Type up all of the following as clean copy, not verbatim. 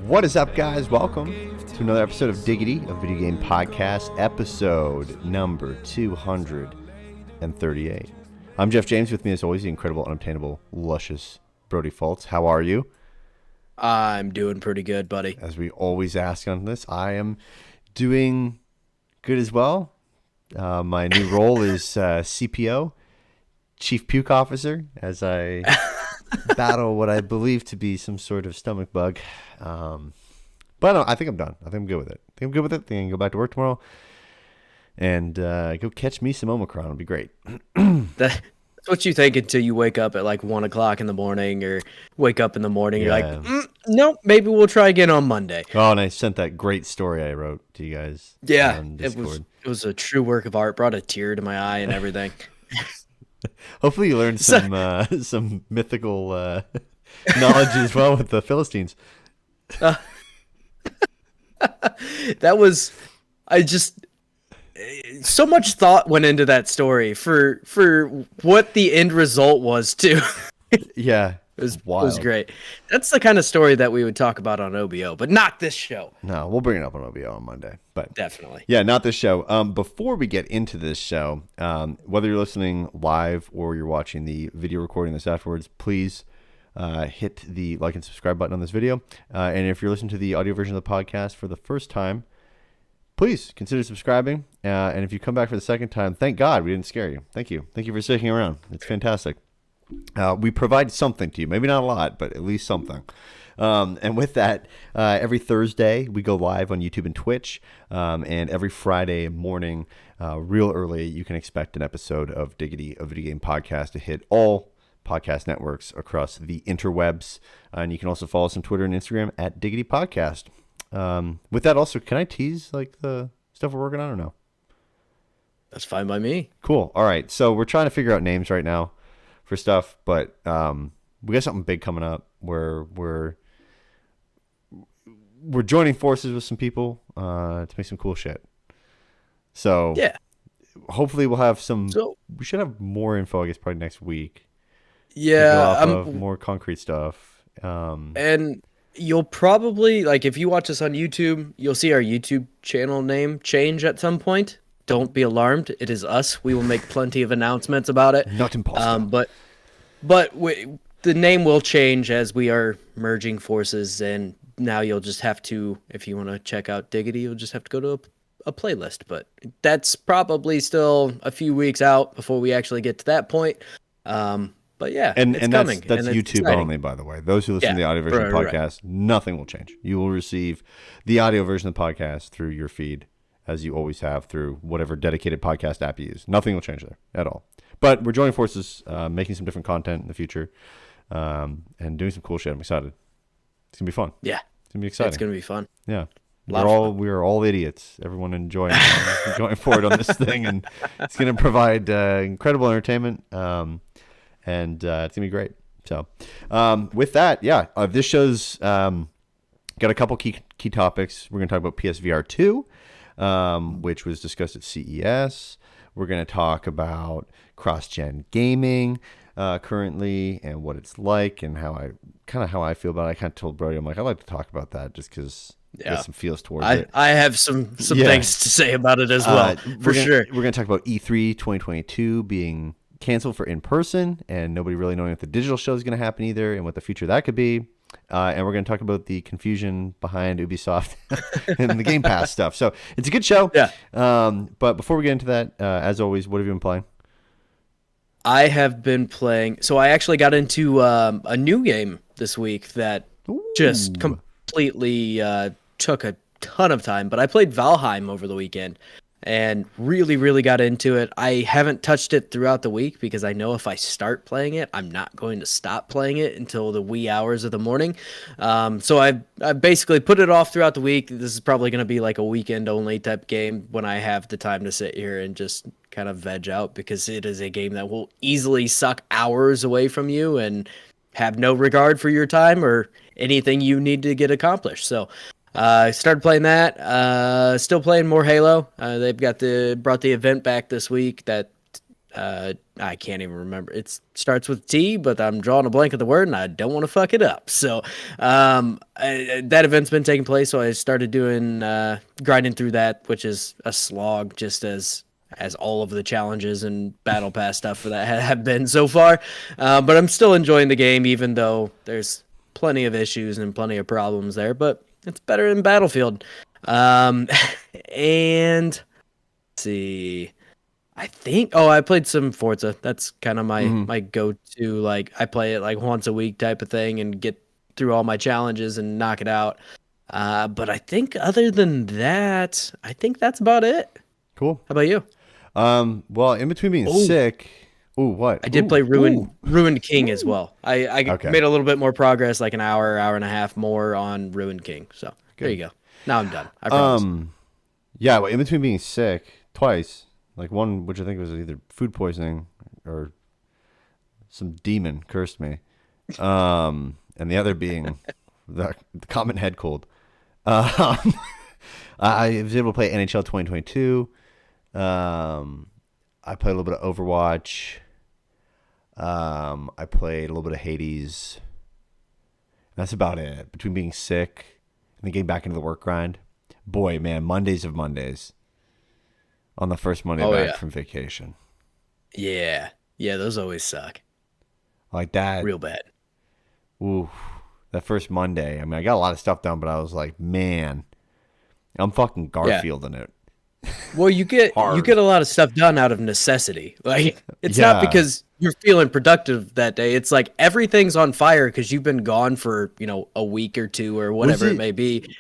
What is up, guys? Welcome to another episode of Diggity, a video game podcast, episode number 238. I'm Jeff James. With me, as always, the incredible, unobtainable, luscious Brody Fultz. How are you? I'm doing pretty good, buddy. As we always ask on this, I am doing good as well. My new role is CPO, Chief Puke Officer, as I battle what I believe to be some sort of stomach bug. But no, I think I'm done. I think I'm good with it. I think I can go back to work tomorrow and go catch me some Omicron. It'll be great. That's what you think until you wake up at like 1 o'clock in the morning or wake up in the morning. Yeah. You're like, no, maybe we'll try again on Monday. Oh, and I sent that great story I wrote to you guys. Yeah, on it Discord. was a true work of art. Brought a tear to my eye and everything. Hopefully you learned some mythical knowledge as well with the Philistines. That was, so much thought went into that story for what the end result was too. Yeah, It was wild. It was great. That's the kind of story that we would talk about on OBO, but not this show. No, we'll bring it up on OBO on Monday. But Definitely. yeah, not this show. Before we get into this show, whether you're listening live or you're watching the video recording this afterwards, please hit the like and subscribe button on this video. And if you're listening to the audio version of the podcast for the first time, please consider subscribing. And if you come back for the second time, thank God we didn't scare you. Thank you. Thank you for sticking around. It's fantastic. We provide something to you. Maybe not a lot, but at least something. And with that, every Thursday we go live on YouTube and Twitch. And every Friday morning, real early, you can expect an episode of Diggity, a video game podcast, to hit all podcast networks across the interwebs. And you can also follow us on Twitter and Instagram at Diggity Podcast. With that, also, can I tease like the stuff we're working on or no? That's fine by me. Cool. All right. So we're trying to figure out names right now for stuff, but we got something big coming up where we're joining forces with some people to make some cool shit. So Yeah. hopefully we'll have some. So We should have more info, I guess, probably next week. yeah, Of more concrete stuff. and you'll probably if you watch us on YouTube, you'll see our YouTube channel name change at some point. Don't be alarmed; it is us. We will make plenty of announcements about it. Not impossible. But the name will change as we are merging forces, and now you'll just have to, if you want to check out Diggity, you'll just have to go to a playlist. But that's probably still a few weeks out before we actually get to that point. But yeah, it's coming. That's and it's YouTube exciting. only, by the way. Those who listen to the audio version of the right. podcast, nothing will change. You will receive the audio version of the podcast through your feed, as you always have through whatever dedicated podcast app you use. Nothing will change there at all. But we're joining forces, making some different content in the future, and doing some cool shit. I'm excited. It's gonna be fun. Yeah, It's gonna be exciting. it's gonna be fun. Yeah. Lot of fun. We're all idiots. Everyone enjoying forward on this thing, and it's going to provide incredible entertainment, and it's going to be great. So, with that, this show's got a couple key topics. We're going to talk about PSVR 2, which was discussed at CES. We're going to talk about cross-gen gaming currently and what it's like and how I feel about it. I kind of told Brody, I'm like, I like to talk about that just because. Yeah. Get some feels towards it. I have some things to say about it as well, sure. We're going to talk about E3 2022 being canceled for in-person and nobody really knowing if the digital show is going to happen either and what the future of that could be. And we're going to talk about the confusion behind Ubisoft and the Game Pass stuff. So it's a good show. Yeah. But before we get into that, as always, what have you been playing? I have been playing. So I actually got into a new game this week that just completely took a ton of time, but I played Valheim over the weekend and really, really got into it. I haven't touched it throughout the week because I know if I start playing it, I'm not going to stop playing it until the wee hours of the morning. So I basically put it off throughout the week. This is probably going to be like a weekend only type game when I have the time to sit here and just kind of veg out, because it is a game that will easily suck hours away from you and have no regard for your time or anything you need to get accomplished. So I started playing that. Still playing more Halo. They've brought the event back this week that I can't even remember. It starts with T, but I'm drawing a blank of the word, and I don't want to fuck it up. So, that event's been taking place. So I started doing grinding through that, which is a slog, just as all of the challenges and battle pass stuff for that have been so far. But I'm still enjoying the game, even though there's plenty of issues and plenty of problems there. But it's better than Battlefield. And let's see. I played some Forza. That's kind of my go-to. Like I play it like once a week type of thing and get through all my challenges and knock it out. But I think other than that, I think that's about it. Cool. How about you? Well, in between being sick, what? I did play Ruined King as well. I made a little bit more progress, like an hour and a half more on Ruined King. So there you go. Now I'm done. I promise. Yeah, well, in between being sick twice, like one which I think was either food poisoning or some demon cursed me, and the other being the common head cold. I was able to play NHL 2022. I played a little bit of Overwatch. I played a little bit of Hades. That's about it. Between being sick and then getting back into the work grind. Boy, man, Mondays of Mondays. On the first Monday back from vacation. Yeah. Yeah, those always suck. Like that. Real bad. Ooh. That first Monday. I mean, I got a lot of stuff done, but I was like, man, I'm fucking Garfielding it. Well, you get a lot of stuff done out of necessity. Like it's not because you're feeling productive that day. It's like everything's on fire because you've been gone for, a week or two or whatever it may be.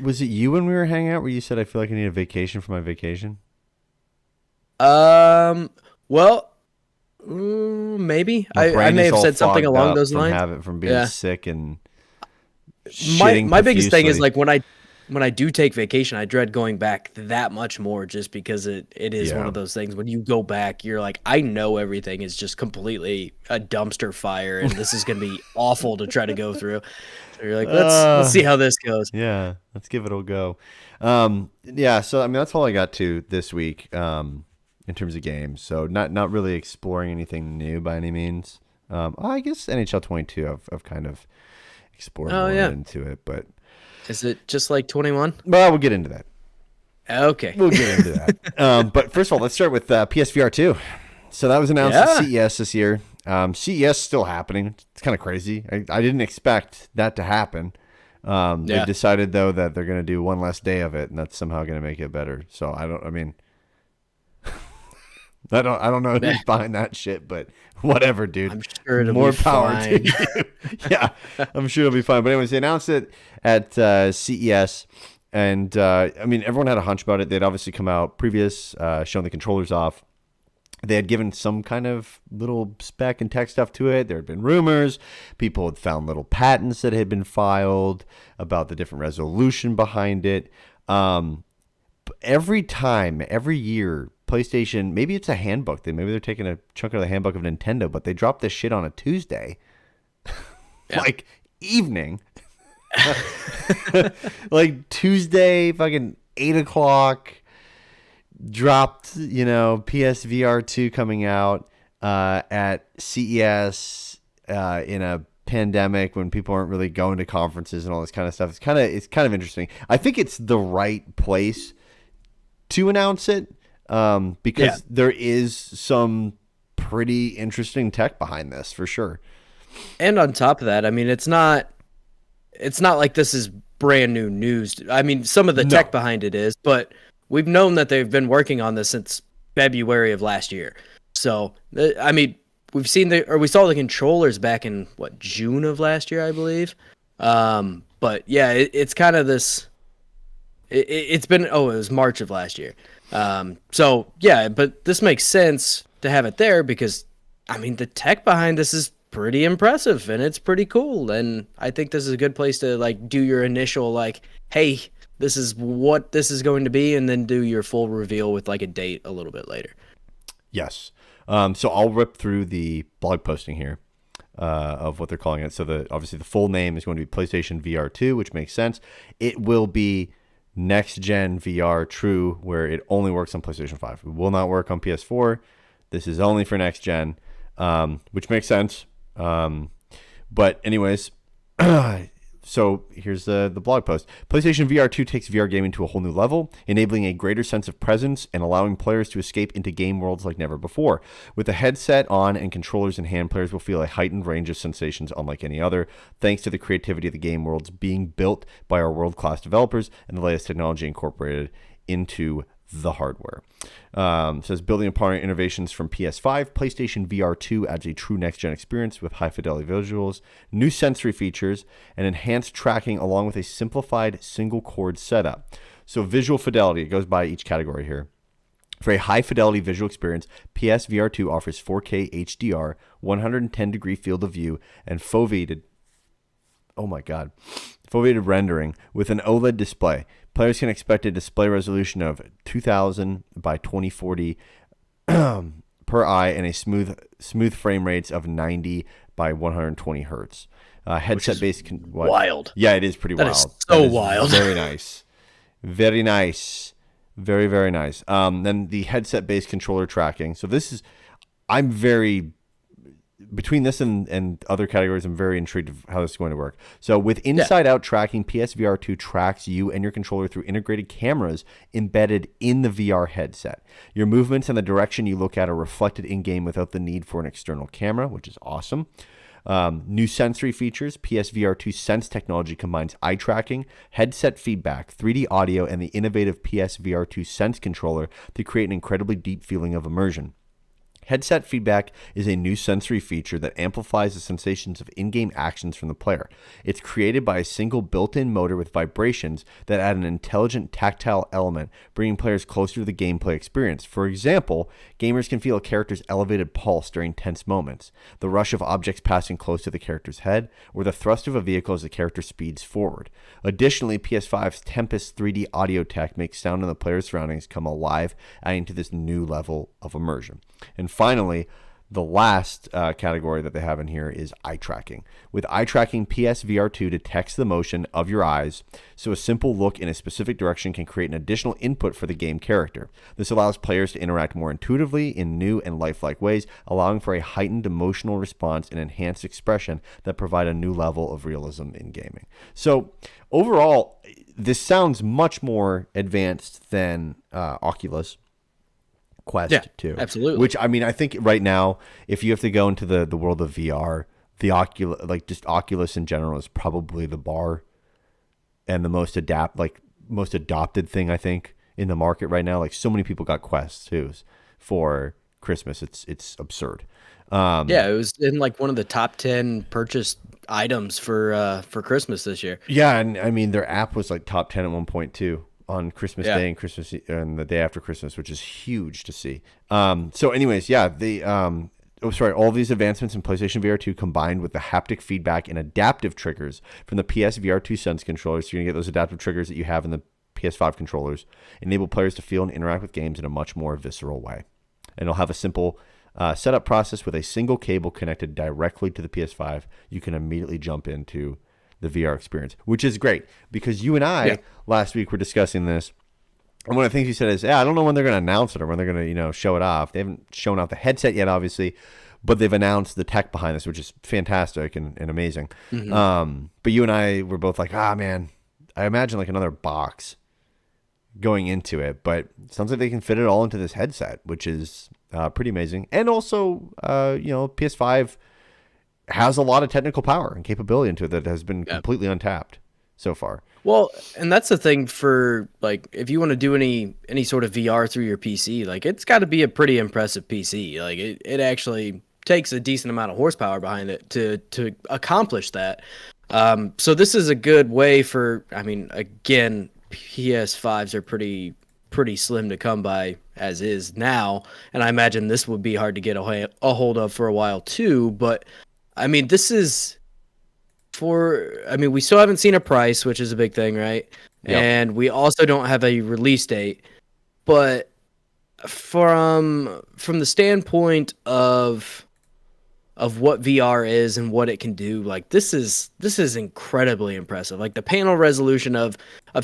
Was it you when we were hanging out where you said I feel like I need a vacation for my vacation? Well, maybe I may have said something along those lines. From being sick and my biggest thing is like when I do take vacation, I dread going back that much more just because it is one of those things. When you go back, you're like, I know everything is just completely a dumpster fire and this is going to be awful to try to go through. So you're like, let's see how this goes. Yeah, let's give it a go. So I mean, that's all I got to this week in terms of games. So not really exploring anything new by any means. I guess NHL 22, I've kind of explored more into it, but. Is it just like 21? Well, we'll get into that. Okay. We'll get into that. But first of all, let's start with PSVR 2. So that was announced at CES this year. CES still happening. It's kind of crazy. I didn't expect that to happen. They decided, though, that they're going to do one less day of it, and that's somehow going to make it better. So I don't know who's behind that shit, but whatever, dude. I'm sure it'll more be power fine. to you. Yeah, I'm sure it'll be fine. But anyways, they announced it at CES, and I mean, everyone had a hunch about it. They'd obviously come out previous, showing the controllers off. They had given some kind of little spec and tech stuff to it. There had been rumors. People had found little patents that had been filed about the different resolution behind it. Every year, PlayStation, maybe it's a handbook. Maybe they're taking a chunk of the handbook of Nintendo, but they drop this shit on a Tuesday. Like evening. Like Tuesday, fucking 8:00. Dropped, PSVR 2 coming out at CES in a pandemic when people aren't really going to conferences and all this kind of stuff. It's kind of interesting. I think it's the right place to announce it because there is some pretty interesting tech behind this for sure. And on top of that, I mean, it's not like this is brand new news. I mean, some of the tech behind it is, but we've known that they've been working on this since February of last year. So, I mean, we saw the controllers back in June of last year, I believe. But yeah, it's kind of this. It's been it was March of last year. So yeah, but this makes sense to have it there because, I mean, the tech behind this is pretty impressive and it's pretty cool. And I think this is a good place to do your initial hey, this is what this is going to be, and then do your full reveal with a date a little bit later. Yes. So I'll rip through the blog posting here of what they're calling it. So obviously the full name is going to be PlayStation VR 2, which makes sense. It will be next gen VR true, where it only works on PlayStation 5. It will not work on PS4. This is only for next gen, which makes sense. But anyways, so here's the blog post. PlayStation VR 2 takes VR gaming to a whole new level, enabling a greater sense of presence and allowing players to escape into game worlds like never before. With the headset on and controllers in hand, players will feel a heightened range of sensations unlike any other, thanks to the creativity of the game worlds being built by our world-class developers and the latest technology incorporated into the hardware. Says building upon innovations from PS5, PlayStation VR 2 adds a true next-gen experience with high-fidelity visuals, new sensory features, and enhanced tracking along with a simplified single-cord setup. So visual fidelity, it goes by each category here. For a high-fidelity visual experience, PSVR 2 offers 4K HDR, 110-degree field of view, and foveated rendering with an OLED display. Players can expect a display resolution of 2000 by 2040 per eye and a smooth frame rates of 90 by 120 hertz. Headset-based... wild. Yeah, it is pretty wild. That is so wild. Very nice. Very nice. Very, very nice. Then the headset-based controller tracking. So this is... I'm very... Between this and other categories, I'm very intrigued of how this is going to work. So with inside-out tracking, PSVR 2 tracks you and your controller through integrated cameras embedded in the VR headset. Your movements and the direction you look at are reflected in-game without the need for an external camera, which is awesome. New sensory features. PSVR 2 Sense technology combines eye tracking, headset feedback, 3D audio, and the innovative PSVR 2 Sense controller to create an incredibly deep feeling of immersion. Headset feedback is a new sensory feature that amplifies the sensations of in-game actions from the player. It's created by a single built-in motor with vibrations that add an intelligent tactile element, bringing players closer to the gameplay experience. For example, gamers can feel a character's elevated pulse during tense moments, the rush of objects passing close to the character's head, or the thrust of a vehicle as the character speeds forward. Additionally, PS5's Tempest 3D audio tech makes sound in the player's surroundings come alive, adding to this new level of immersion. And finally, the last category that they have in here is eye tracking. With eye tracking, PSVR 2 detects the motion of your eyes, so a simple look in a specific direction can create an additional input for the game character. This allows players to interact more intuitively in new and lifelike ways, allowing for a heightened emotional response and enhanced expression that provide a new level of realism in gaming. So overall, this sounds much more advanced than Oculus Quest 2. Absolutely. Which, I mean, I think right now, if you have to go into the world of VR, the Oculus, like just Oculus in general, is probably the bar and the most adopted thing, I think, in the market right now. Like, so many people got Quest 2s for Christmas. It's absurd. Yeah, it was in like one of the top 10 purchased items for Christmas this year. Yeah, and I mean, their app was like top 10 at one point too, on Christmas Day and Christmas and the day after Christmas, which is huge to see. So anyways, yeah, all these advancements in PlayStation VR 2 combined with the haptic feedback and adaptive triggers from the PSVR 2 Sense controllers, so you're going to get those adaptive triggers that you have in the PS5 controllers, enable players to feel and interact with games in a much more visceral way. And it'll have a simple setup process with a single cable connected directly to the PS5. You can immediately jump into the VR experience, which is great because you and I last week were discussing this. And one of the things you said is, I don't know when they're going to announce it or when they're going to, show it off. They haven't shown off the headset yet, obviously, but they've announced the tech behind this, which is fantastic and amazing. Mm-hmm. But you and I were both like, man, I imagine like another box going into it, but it sounds like they can fit it all into this headset, which is pretty amazing. And also, PS5 has a lot of technical power and capability into it that has been completely untapped so far. Well, and that's the thing for, like, if you want to do any sort of VR through your PC, like, it's got to be a pretty impressive PC. Like, it actually takes a decent amount of horsepower behind it to accomplish that. So this is a good way for, I mean, again, PS5s are pretty slim to come by as is now, and I imagine this would be hard to get a hold of for a while too, but I mean, this is we still haven't seen a price, which is a big thing, right? Yep. And we also don't have a release date. But from the standpoint of what VR is and what it can do, like this is incredibly impressive. Like the panel resolution of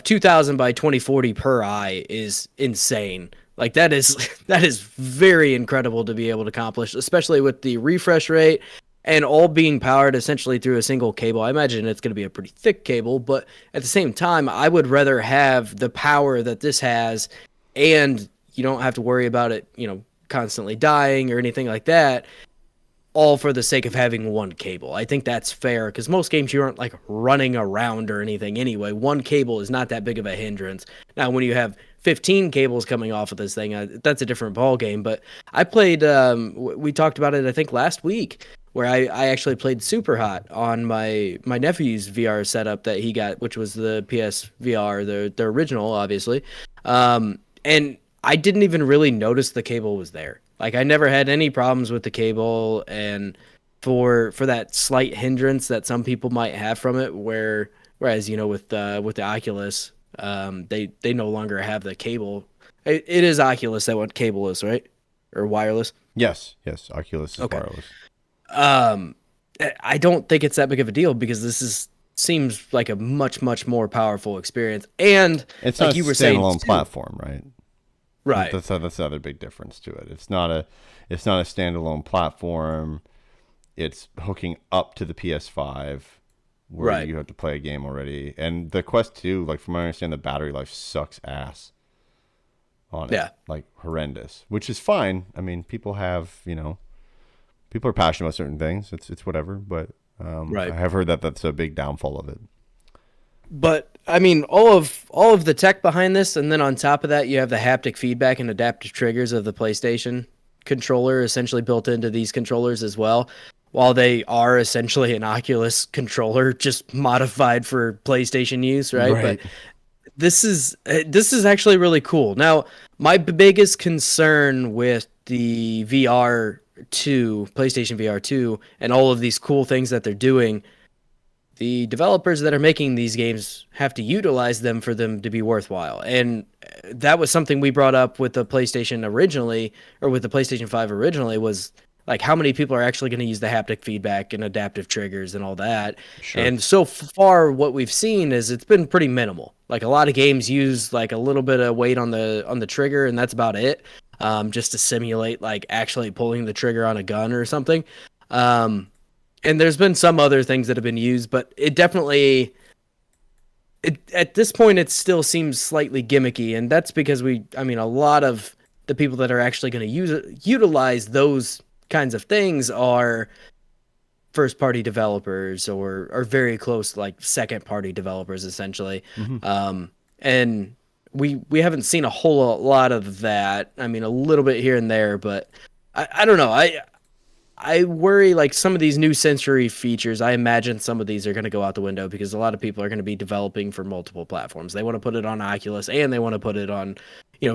2000 by 2040 per eye is insane. Like that is that is very incredible to be able to accomplish, especially with the refresh rate and all being powered essentially through a single cable. I imagine it's going to be a pretty thick cable, but at the same time, I would rather have the power that this has, and you don't have to worry about it, constantly dying or anything like that, all for the sake of having one cable. I think that's fair because most games you aren't like running around or anything anyway. One cable is not that big of a hindrance. Now, when you have 15 cables coming off of this thing, that's a different ball game. But I played. We talked about it, I think, last week, where I actually played Super Hot on my nephew's VR setup that he got, which was the PSVR, the original, obviously. And I didn't even really notice the cable was there. Like I never had any problems with the cable, and for that slight hindrance that some people might have from it, whereas with the Oculus, they no longer have the cable. It is Oculus that went cableless, right, or wireless? Yes, Oculus is Okay. wireless. I don't think it's that big of a deal because seems like a much more powerful experience, and It's like not you a were saying, standalone platform, right? right? That's the other big difference to it. It's not a standalone platform. It's hooking up to the PS5, where Right. you have to play a game already. And the Quest 2, like from what I understand, the battery life sucks ass on it. Yeah. Like horrendous, which is fine. I mean, people have, people are passionate about certain things. It's whatever. But Right. I have heard that that's a big downfall of it. But I mean, all of the tech behind this, and then on top of that, you have the haptic feedback and adaptive triggers of the PlayStation controller essentially built into these controllers as well. While they are essentially an Oculus controller, just modified for PlayStation use, right? Right. But this is actually really cool. Now, my biggest concern with the PlayStation VR 2, and all of these cool things that they're doing, the developers that are making these games have to utilize them for them to be worthwhile. And that was something we brought up with the PlayStation originally, or with the PlayStation 5 originally, was like how many people are actually going to use the haptic feedback and adaptive triggers and all that. Sure. And so far what we've seen is it's been pretty minimal. Like a lot of games use like a little bit of weight on the trigger, and that's about it. Just to simulate like actually pulling the trigger on a gun or something. And there's been some other things that have been used, but it definitely, at this point, it still seems slightly gimmicky. And that's because a lot of the people that are actually going to utilize those kinds of things are first-party developers or are very close, like second-party developers, essentially. Mm-hmm. And we haven't seen a whole lot of that. I mean, a little bit here and there, but I don't know. I worry like some of these new sensory features, I imagine some of these are going to go out the window because a lot of people are going to be developing for multiple platforms. They want to put it on Oculus, and they want to put it on,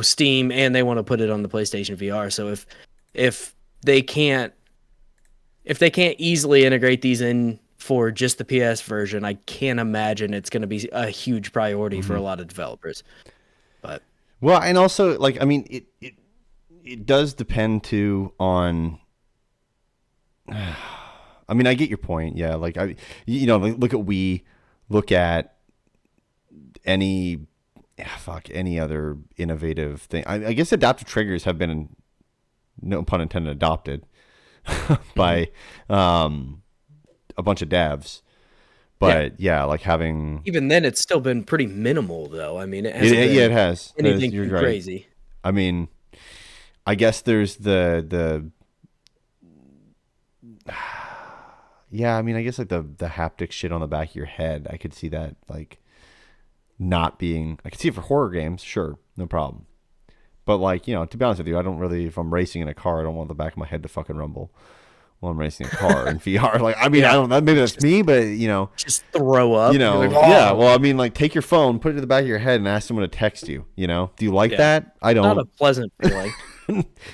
Steam, and they want to put it on the PlayStation VR. So if they can't easily integrate these in for just the PS version, I can't imagine it's going to be a huge priority for a lot of developers. But well, and also like, I mean, it does depend too on, I mean, I get your point. Yeah. Like like, look at Wii, look at any other innovative thing. I guess adaptive triggers have been, no pun intended, adopted by a bunch of devs. But yeah, like having, even then, it's still been pretty minimal, though. I mean, it hasn't been it has anything You're too right. crazy. I mean, I guess there's the yeah, I mean, I guess like the haptic shit on the back of your head, I could see that like not being, I could see it for horror games, sure, no problem. But like, to be honest with you, I don't really, if I'm racing in a car, I don't want the back of my head to fucking rumble while I'm racing a car in VR. Like, I mean, I don't know, maybe that's me, but Just throw up. You're like, "Oh." yeah, well, I mean, like take your phone, put it to the back of your head and ask someone to text you, do you like Yeah. that? I don't. Not a pleasant feeling.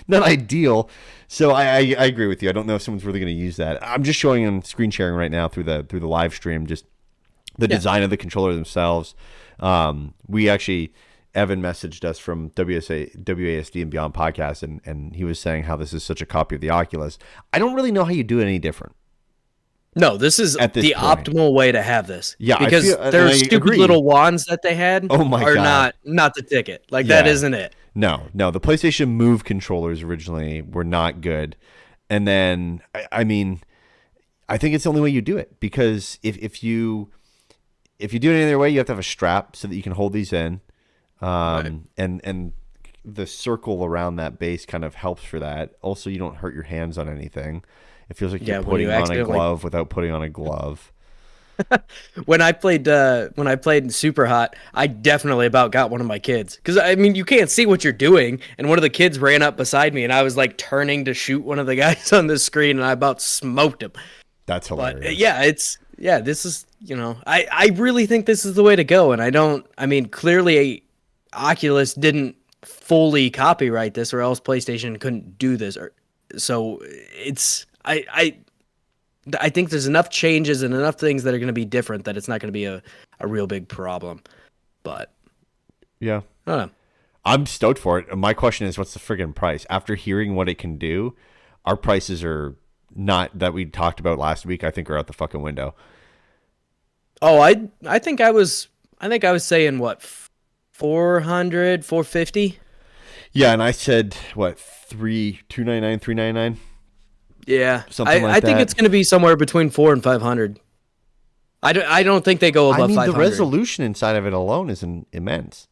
Not ideal. So I agree with you. I don't know if someone's really going to use that. I'm just showing them screen sharing right now through the live stream, just the design of the controller themselves. We actually, Evan messaged us from WASD and Beyond podcast, and he was saying how this is such a copy of the Oculus. I don't really know how you do it any different. No, this is At this the point. optimal way to have this. Yeah, because and their I stupid agree. little wands that they had Oh my are God. not the ticket. Like Yeah. that isn't it. No. The PlayStation Move controllers originally were not good. And then, I mean, I think it's the only way you do it, because if you do it any other way, you have to have a strap so that you can hold these in. Right. And the circle around that base kind of helps for that. Also, you don't hurt your hands on anything. It feels like you're When you putting on a accidentally glove without putting on a glove. when I played Super Hot, I definitely about got one of my kids, because I mean you can't see what you're doing, and one of the kids ran up beside me, and I was like turning to shoot one of the guys on the screen, and I about smoked him. That's But hilarious. this is I really think this is the way to go, and I mean clearly Oculus didn't fully copyright this, or else PlayStation couldn't do this, or so it's I think there's enough changes and enough things that are going to be different that it's not going to be a real big problem. But Yeah. I don't know. I'm stoked for it. My question is, what's the friggin' price? After hearing what it can do, our prices are not that we talked about last week. I think are out the fucking window. Oh, I think I was saying what 400, 450. Yeah, and I said what 299, 399, Yeah, something like I think that. it's going to be somewhere between 400 and 500. I don't think they go above I mean, 500. the resolution inside of it alone is immense.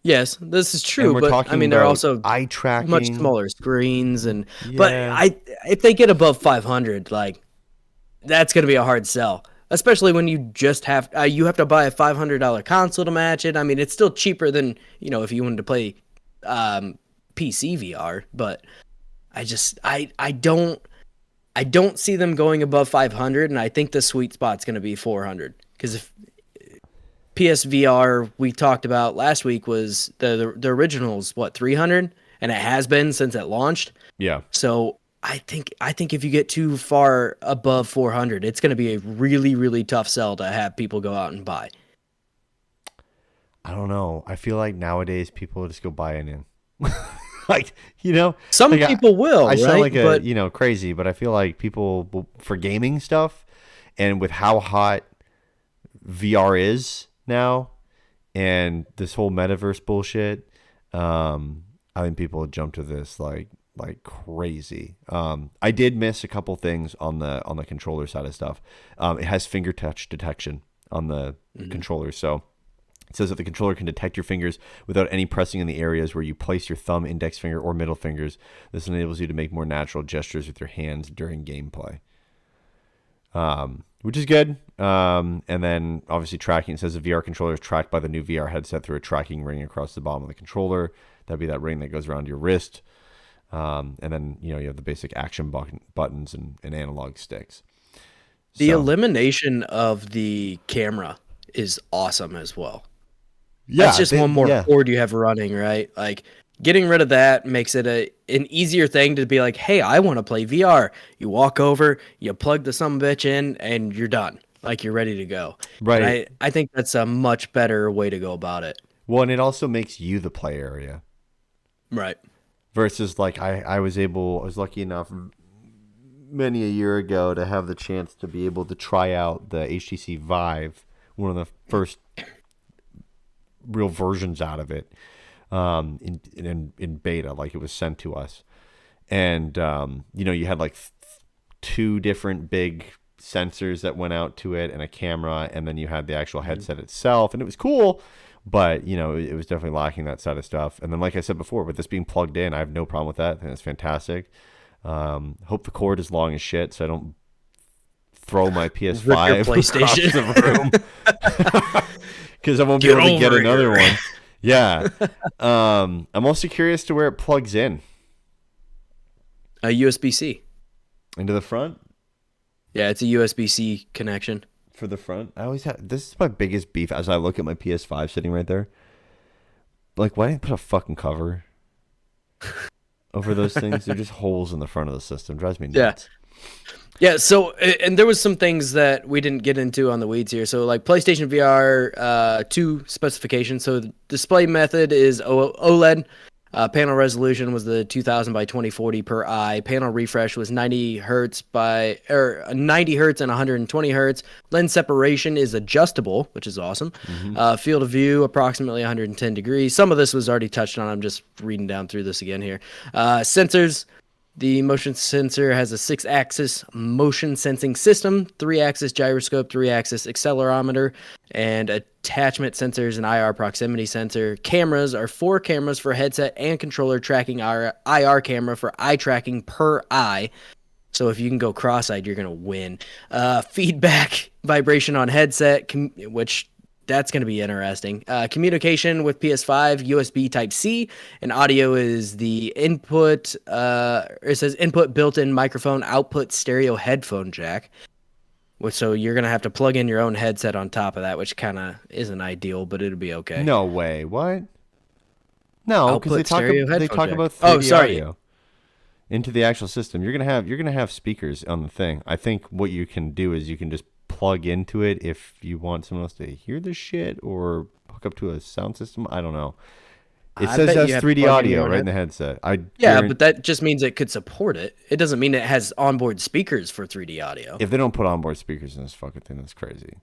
Yes, this is And true, we're but talking I mean they're about also eye tracking, much smaller screens, and but Yeah. if they get above 500, like that's going to be a hard sell, especially when you just have to buy a $500 console to match it. I mean, it's still cheaper than, if you wanted to play PC VR, but I don't see them going above 500, and I think the sweet spot's going to be 400, because if PSVR we talked about last week was the original's what 300, and it has been since it launched. Yeah. So I think if you get too far above 400, it's going to be a really, really tough sell to have people go out and buy. I don't know. I feel like nowadays people just go buy it in. Like, Some like people will, I sound like but crazy, but I feel like people for gaming stuff, and with how hot VR is now and this whole metaverse bullshit, I think people jump to this like crazy. I did miss a couple things on the controller side of stuff. It has finger touch detection on the controller, so it says that the controller can detect your fingers without any pressing in the areas where you place your thumb, index finger, or middle fingers. This enables you to make more natural gestures with your hands during gameplay, which is good. And then obviously tracking. It says the VR controller is tracked by the new VR headset through a tracking ring across the bottom of the controller. That'd be that ring that goes around your wrist. And then, you have the basic action buttons and analog sticks. the So, elimination of the camera is awesome as well. yeah, That's just one more cord you have running, right? Like getting rid of that makes it an easier thing to be like, hey, I want to play VR. You walk over, you plug the sumbitch in, and you're done. Like you're ready to go. Right. And I think that's a much better way to go about it. Well, and it also makes you the play area. Right. Versus like I was lucky enough many a year ago to have the chance to be able to try out the HTC Vive, one of the first real versions out of it, in beta, like it was sent to us. And you had like two different big sensors that went out to it and a camera, and then you had the actual headset itself, and it was cool. But, it was definitely lacking that side of stuff. And then, like I said before, with this being plugged in, I have no problem with that. I think it's fantastic. Hope the cord is long as shit so I don't throw my PS5 PlayStation. across the room. Because I won't be able to get another one. Yeah. I'm also curious to where it plugs in. A USB-C. Into the front? Yeah, it's a USB-C connection. For the front? This is my biggest beef as I look at my PS5 sitting right there. Like, why didn't you put a fucking cover over those things? They're just holes in the front of the system. Drives me nuts. Yeah, so, and there was some things that we didn't get into on the weeds here. So, like PlayStation VR 2 specifications. So, the display method is OLED. Panel resolution was the 2000 by 2040 per eye. Panel refresh was 90 hertz 90 hertz and 120 hertz. Lens separation is adjustable, which is awesome. Field of view approximately 110 degrees. Some of this was already touched on. I'm just reading down through this again here. Sensors. The motion sensor has a 6-axis motion sensing system, 3-axis gyroscope, 3-axis accelerometer, and attachment sensors and IR proximity sensor. Cameras are 4 cameras for headset and controller tracking. Our IR camera for eye tracking per eye. So if you can go cross-eyed, you're going to win. Feedback vibration on headset, which that's going to be interesting. Communication with PS5, USB Type-C, and audio is the input. It says input built-in microphone, output stereo headphone jack. So you're going to have to plug in your own headset on top of that, which kind of isn't ideal, but it'll be okay. No way. What? No, because they talk about 3D audio into the actual system. You're gonna have speakers on the thing. I think what you can do is you can just plug into it if you want someone else to hear the shit or hook up to a sound system. I don't know. It says it has 3D audio right in the headset. But that just means it could support it. It doesn't mean it has onboard speakers for 3D audio. If they don't put onboard speakers in this fucking thing, that's crazy.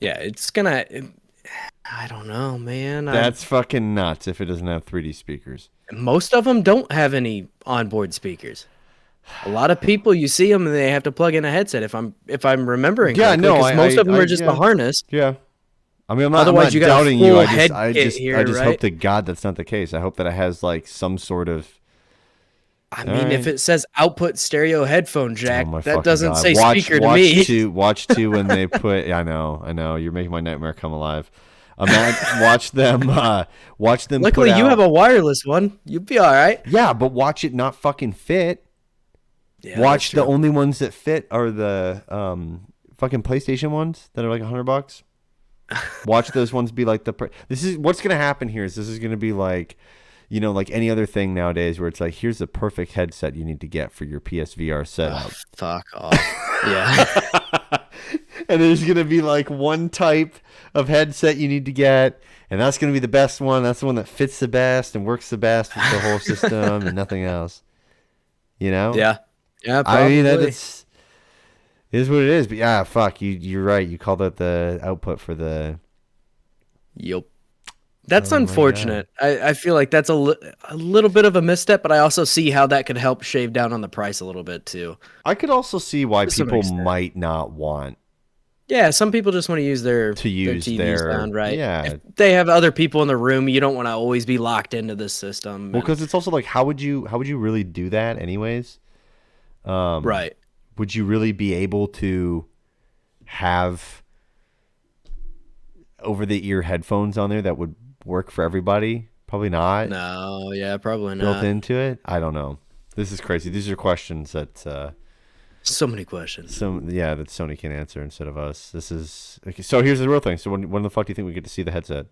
Yeah, it's gonna. I don't know, man. That's fucking nuts if it doesn't have 3D speakers. Most of them don't have any onboard speakers. A lot of people, you see them and they have to plug in a headset. If I'm remembering, correctly, most of them are just the harness. Yeah, I mean, I'm not, Otherwise, I'm not doubting you. I just right? hope to God that's not the case. I hope that it has like some sort of. I mean, if it says output stereo headphone jack, that doesn't God. say speaker to me. Watch two when they put. I know. You're making my nightmare come alive. Watch them. Luckily, you have a wireless one. You'll be all right. Yeah, but watch it not fucking fit. Yeah, watch the only ones that fit are the fucking PlayStation ones that are like $100. Watch those ones be like this is what's gonna happen here. This is gonna be like, like any other thing nowadays where it's like, here's the perfect headset you need to get for your PSVR setup. Fuck off. Yeah. And there's gonna be like one type of headset you need to get, and that's gonna be the best one. That's the one that fits the best and works the best with the whole system and nothing else. Yeah. Yeah, probably. I mean, it is what it is. But yeah, fuck, you're right. You called out the output for the... Yep. That's unfortunate. I feel like that's a little bit of a misstep, but I also see how that could help shave down on the price a little bit, too. I could also see why people might not want... Yeah, some people just want to use their TV sound, right? Yeah. If they have other people in the room, you don't want to always be locked into this system. Well, because it's also like, how would you really do that anyways? Right. Would you really be able to have over-the-ear headphones on there that would work for everybody? Probably not. No, yeah, probably not. Built into it? I don't know. This is crazy. These are questions that... so many questions. that Sony can answer instead of us. This is... Okay, so here's the real thing. So when the fuck do you think we get to see the headset?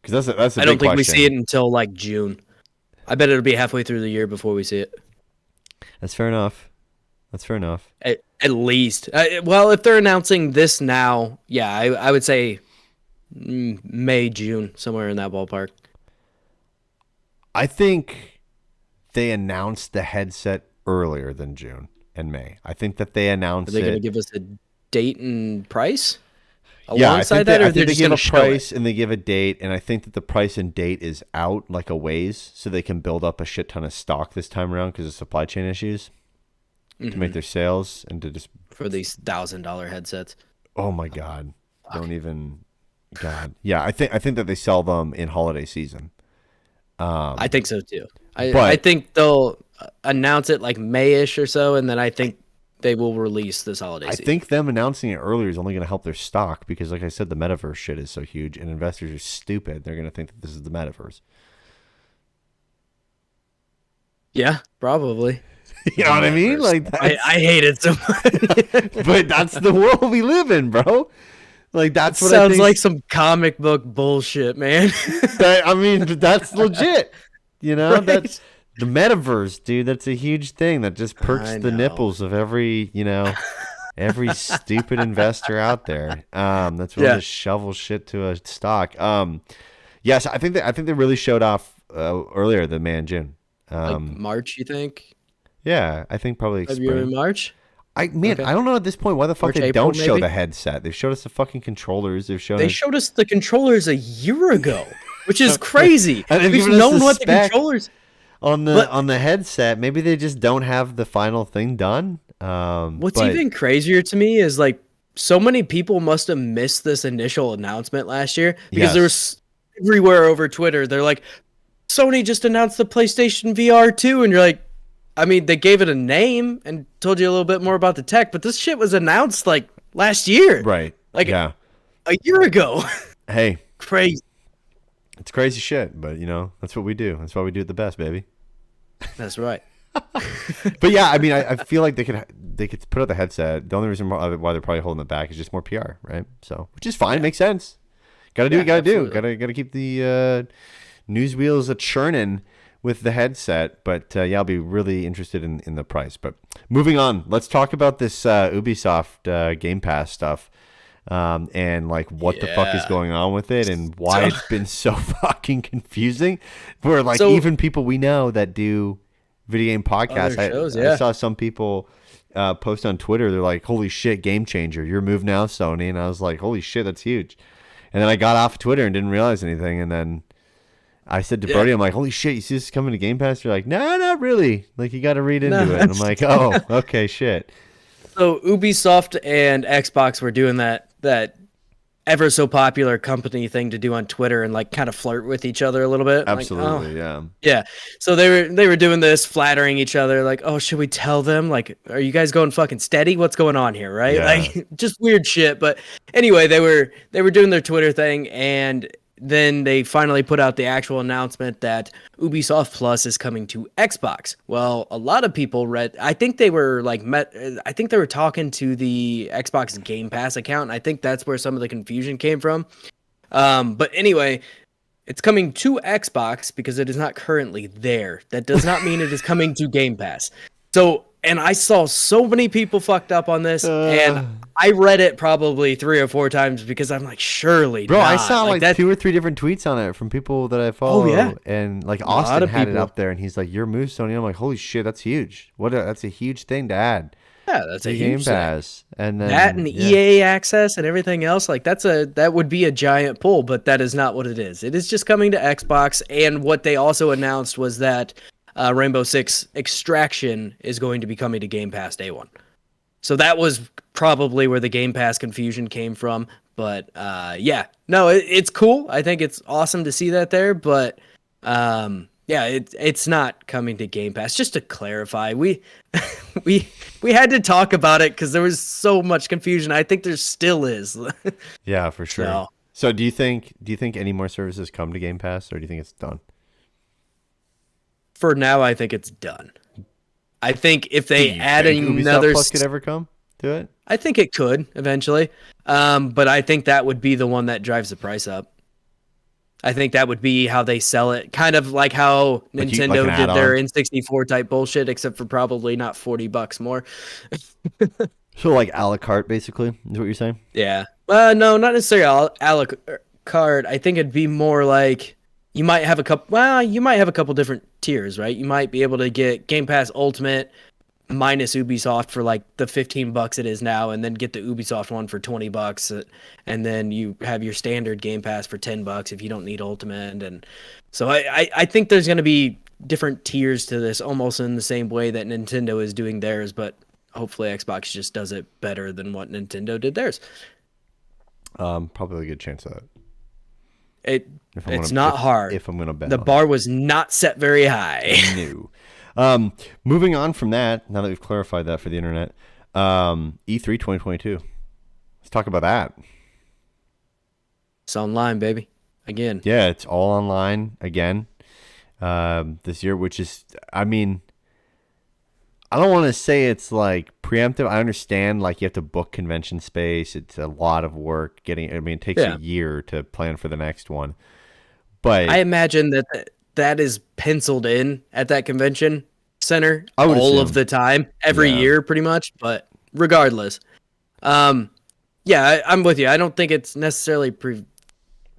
Because that's a big question. I don't think we see it until like June. I bet it'll be halfway through the year before we see it. That's fair enough. At least. Well, if they're announcing this now, yeah, I would say May, June, somewhere in that ballpark. I think they announced the headset earlier than June and May. I think that they announced it. Are they going to give us a date and price alongside that? I think they give a price and they give a date, and I think that the price and date is out like a ways, so they can build up a shit ton of stock this time around because of supply chain issues. To make their sales and to just... For these $1,000 headsets. Oh my God. Don't even... God. Yeah, I think that they sell them in holiday season. I think so too. I think they'll announce it like May-ish or so, and then I think they will release this holiday season. I think them announcing it earlier is only going to help their stock because, like I said, the metaverse shit is so huge, and investors are stupid. They're going to think that this is the metaverse. Yeah, probably. You know what I mean? Like I hate it so much. But that's the world we live in, bro. Like that's what sounds like some comic book bullshit, man. That's legit. Right? That's the metaverse, dude. That's a huge thing that just perks the nipples of every, every stupid investor out there. That's willing to shovel shit to a stock. Yes, I think they really showed off earlier than May and June. Like March, you think? Yeah, I think probably February, spring. March? Man, Okay. I don't know at this point why the fuck March, they April, don't show maybe? the headset. They've showed us the fucking controllers. They've shown They us. showed us the controllers a year ago, which is crazy. And they've We've given us known the what the spec controllers. on But the headset. Maybe they just don't have the final thing done. what's But even crazier to me is like so many people must have missed this initial announcement last year because there yes, was everywhere over Twitter. They're like, Sony just announced the PlayStation VR 2, and you're like, I mean, they gave it a name and told you a little bit more about the tech, but this shit was announced like last year, right. like Yeah. a year ago. Hey, Crazy. it's crazy shit, but that's what we do. That's why we do it the best, baby. That's right. But yeah, I mean, I feel like they could put out the headset. The only reason why they're probably holding it back is just more PR, right? So, which is fine, makes sense. Got to do what you got to do. Got to keep the news wheels a churning with the headset. But yeah, I'll be really interested in the price. But moving on, let's talk about this Ubisoft Game Pass stuff. And like what the fuck is going on with it and why it's been so fucking confusing. Where like even people we know that do video game podcasts, I saw some people post on Twitter. They're like, "Holy shit, game changer! Your move now, Sony." And I was like, "Holy shit, that's huge." And then I got off Twitter and didn't realize anything. And then I said to Brody, "I'm like, holy shit, you see this coming to Game Pass?" You're like, "No, not really. Like, you got to read into it." And I'm like, "Oh, okay, shit." So Ubisoft and Xbox were doing that ever so popular company thing to do on Twitter and like kind of flirt with each other a little bit. Absolutely, like, yeah. Yeah. So they were doing this, flattering each other, like, oh, should we tell them? Like, are you guys going fucking steady? What's going on here? Right? Yeah. Like just weird shit. But anyway, they were doing their Twitter thing, and then they finally put out the actual announcement that Ubisoft Plus is coming to Xbox. Well, a lot of people I think they were I think they were talking to the Xbox Game Pass account, and I think that's where some of the confusion came from. But anyway, it's coming to Xbox because it is not currently there. That does not mean it is coming to Game Pass. So, and I saw so many people fucked up on this, and I read it probably 3 or 4 times because I'm like, surely, bro, not. I saw like 2 or 3 different tweets on it from people that I follow. Oh, yeah. And like Austin had it up there, and he's like, "Your move, Sony." I'm like, "Holy shit, that's huge! That's a huge thing to add." Yeah, that's a Game huge Pass, and then that and EA access and everything else. Like that would be a giant pull, but that is not what it is. It is just coming to Xbox, and what they also announced was that Rainbow Six Extraction is going to be coming to Game Pass day one. So that was probably where the Game Pass confusion came from. But yeah, no, it's cool. I think it's awesome to see that there. But yeah, it's not coming to Game Pass. Just to clarify, we had to talk about it because there was so much confusion. I think there still is. Yeah, for sure. So do you think any more services come to Game Pass, or do you think it's done? For now, I think it's done. I think if they add another, Ubisoft Plus could ever come to it? I think it could eventually. But I think that would be the one that drives the price up. I think that would be how they sell it. Kind of like how Nintendo did their N64 type bullshit, except for probably not $40 more. So like a la carte, basically, is what you're saying? Yeah. No, not necessarily a la carte. I think it'd be more like you might have a couple different tiers, right? You might be able to get Game Pass Ultimate minus Ubisoft for like the $15 it is now, and then get the Ubisoft one for $20, and then you have your standard Game Pass for $10 if you don't need Ultimate. And so I think there's going to be different tiers to this, almost in the same way that Nintendo is doing theirs, but hopefully Xbox just does it better than what Nintendo did theirs. Probably a good chance of that. It's not hard. If I'm gonna bet, the bar was not set very high. No. Moving on from that, now that we've clarified that for the internet, E3 2022. Let's talk about that. It's online, baby. Again. Yeah, it's all online again this year, which is, I mean, I don't want to say it's like preemptive. I understand like you have to book convention space. It's a lot of work it takes a year to plan for the next one. But I imagine that is penciled in at that convention center all of the time, every year pretty much. But regardless, yeah, I'm with you. I don't think it's necessarily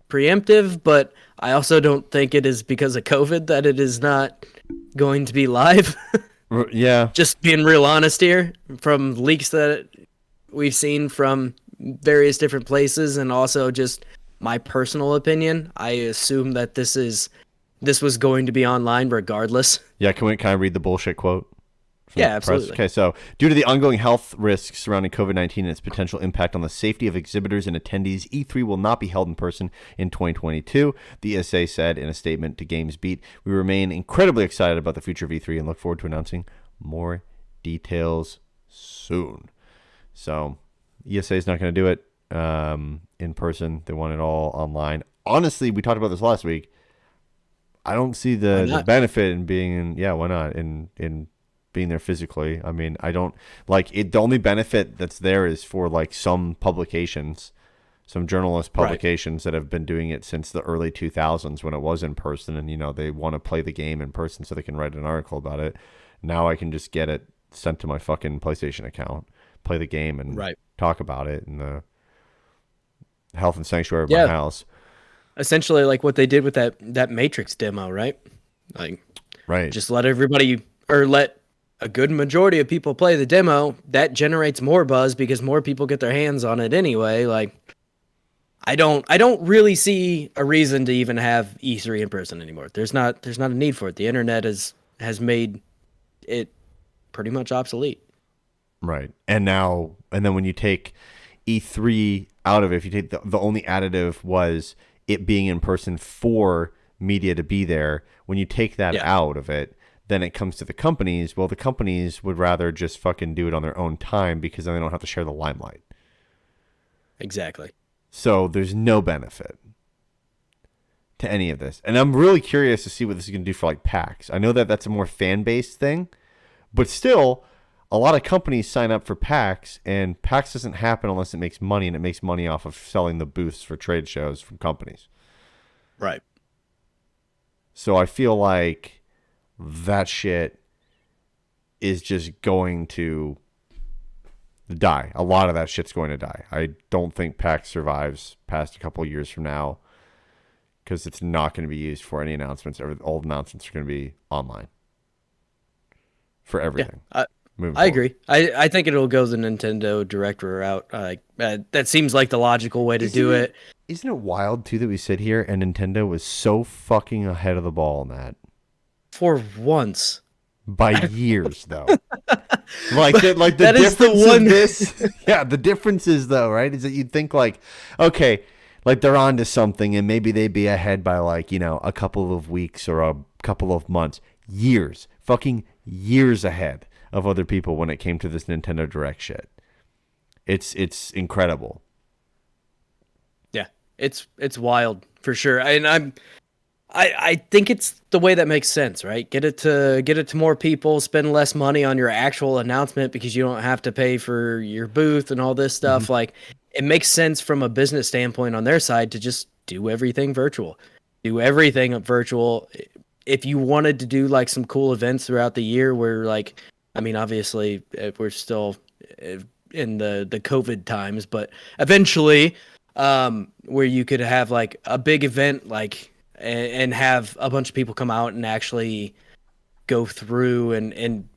preemptive, but I also don't think it is because of COVID that it is not going to be live. Yeah. Just being real honest here, from leaks that we've seen from various different places, and also just my personal opinion, I assume that this was going to be online regardless. Yeah, can I read the bullshit quote from Yeah, the press? absolutely. Okay, so due to the ongoing health risks surrounding COVID-19 and its potential impact on the safety of exhibitors and attendees, E3 will not be held in person in 2022, the ESA said in a statement to GamesBeat. We remain incredibly excited about the future of E3 and look forward to announcing more details soon. So, ESA is not going to do it in person. They want it all online. Honestly, we talked about this last week. I don't see the benefit in being in. Yeah, why not in being there physically? I mean, I don't like it. The only benefit that's there is for like some publications, some journalist publications that have been doing it since the early 2000s when it was in person, and they want to play the game in person so they can write an article about it. Now I can just get it sent to my fucking PlayStation account, play the game, and talk about it in the health and sanctuary of my house. Essentially, like what they did with that Matrix demo, right? Like, just let everybody, or let a good majority of people play the demo. That generates more buzz because more people get their hands on it anyway. Like, I don't really see a reason to even have E3 in person anymore. There's not a need for it. The internet has made it pretty much obsolete. Right. And then when you take E3 out of it, if you take the only additive was it being in person for media to be there, when you take that out of it, then it comes to the companies. Well, the companies would rather just fucking do it on their own time because then they don't have to share the limelight. Exactly. So there's no benefit to any of this. And I'm really curious to see what this is going to do for like PAX. I know that that's a more fan-based thing, but still, a lot of companies sign up for PAX, and PAX doesn't happen unless it makes money, and it makes money off of selling the booths for trade shows from companies. Right. So I feel like that shit is just going to die. A lot of that shit's going to die. I don't think PAX survives past a couple of years from now because it's not going to be used for any announcements. All announcements are going to be online for everything. Yeah, I agree. I think it'll go the Nintendo Direct route. That seems like the logical way to do it. Isn't it wild, too, that we sit here and Nintendo was so fucking ahead of the ball on that? For once. By years, though. the difference of this. Yeah, the difference is, though, right, is that you'd think, like, okay, like they're on to something and maybe they'd be ahead by, like, a couple of weeks or a couple of months. Years. Fucking years ahead of other people when it came to this Nintendo Direct shit. It's incredible. Yeah, it's wild for sure. And I think it's the way that makes sense, right? Get it to more people, spend less money on your actual announcement because you don't have to pay for your booth and all this stuff. Mm-hmm. Like, it makes sense from a business standpoint on their side to just do everything virtual. Do everything virtual. If you wanted to do like some cool events throughout the year where, like, I mean, obviously we're still in the COVID times, but eventually where you could have like a big event, like, and have a bunch of people come out and actually go through and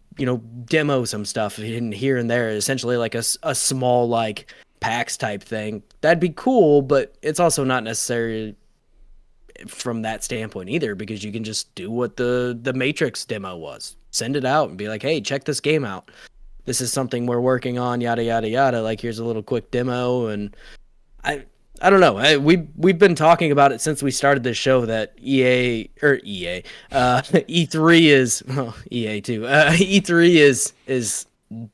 demo some stuff in here and there, essentially like a small like PAX type thing. That'd be cool, but it's also not necessary from that standpoint either, because you can just do what the Matrix demo was. Send it out and be like, hey, check this game out. This is something we're working on, yada, yada, yada. Like, here's a little quick demo. And I don't know. We've been talking about it since we started this show that E3 is, well, EA too. E3 is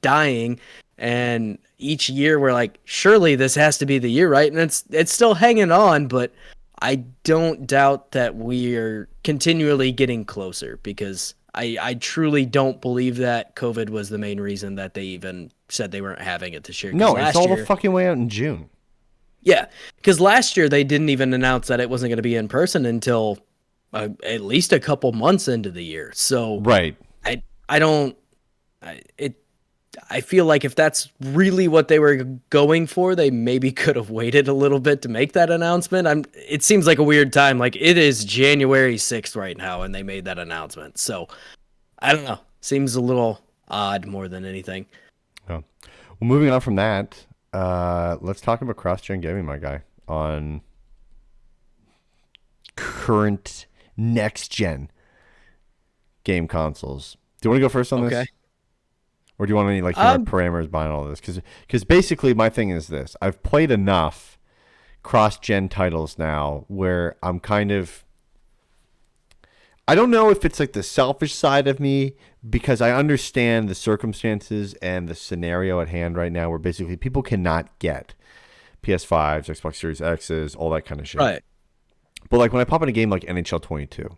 dying, and each year we're like, surely this has to be the year, right? And it's still hanging on, but I don't doubt that we are continually getting closer, because I truly don't believe that COVID was the main reason that they even said they weren't having it this year. No, it's all the fucking way out in June. Yeah, because last year they didn't even announce that it wasn't going to be in person until at least a couple months into the year. So right, I don't. I feel like if that's really what they were going for, they maybe could have waited a little bit to make that announcement. It seems like a weird time. Like it is January 6th right now, and they made that announcement. So I don't know. Seems a little odd more than anything. Oh. Well, moving on from that, let's talk about cross-gen gaming, my guy, on current next-gen game consoles. Do you want to go first on this? Or do you want any parameters behind all this? Because basically my thing is this. I've played enough cross-gen titles now where I'm kind of... I don't know if it's like the selfish side of me, because I understand the circumstances and the scenario at hand right now where basically people cannot get PS5s, Xbox Series X's, all that kind of shit. Right. But like when I pop in a game like NHL 22,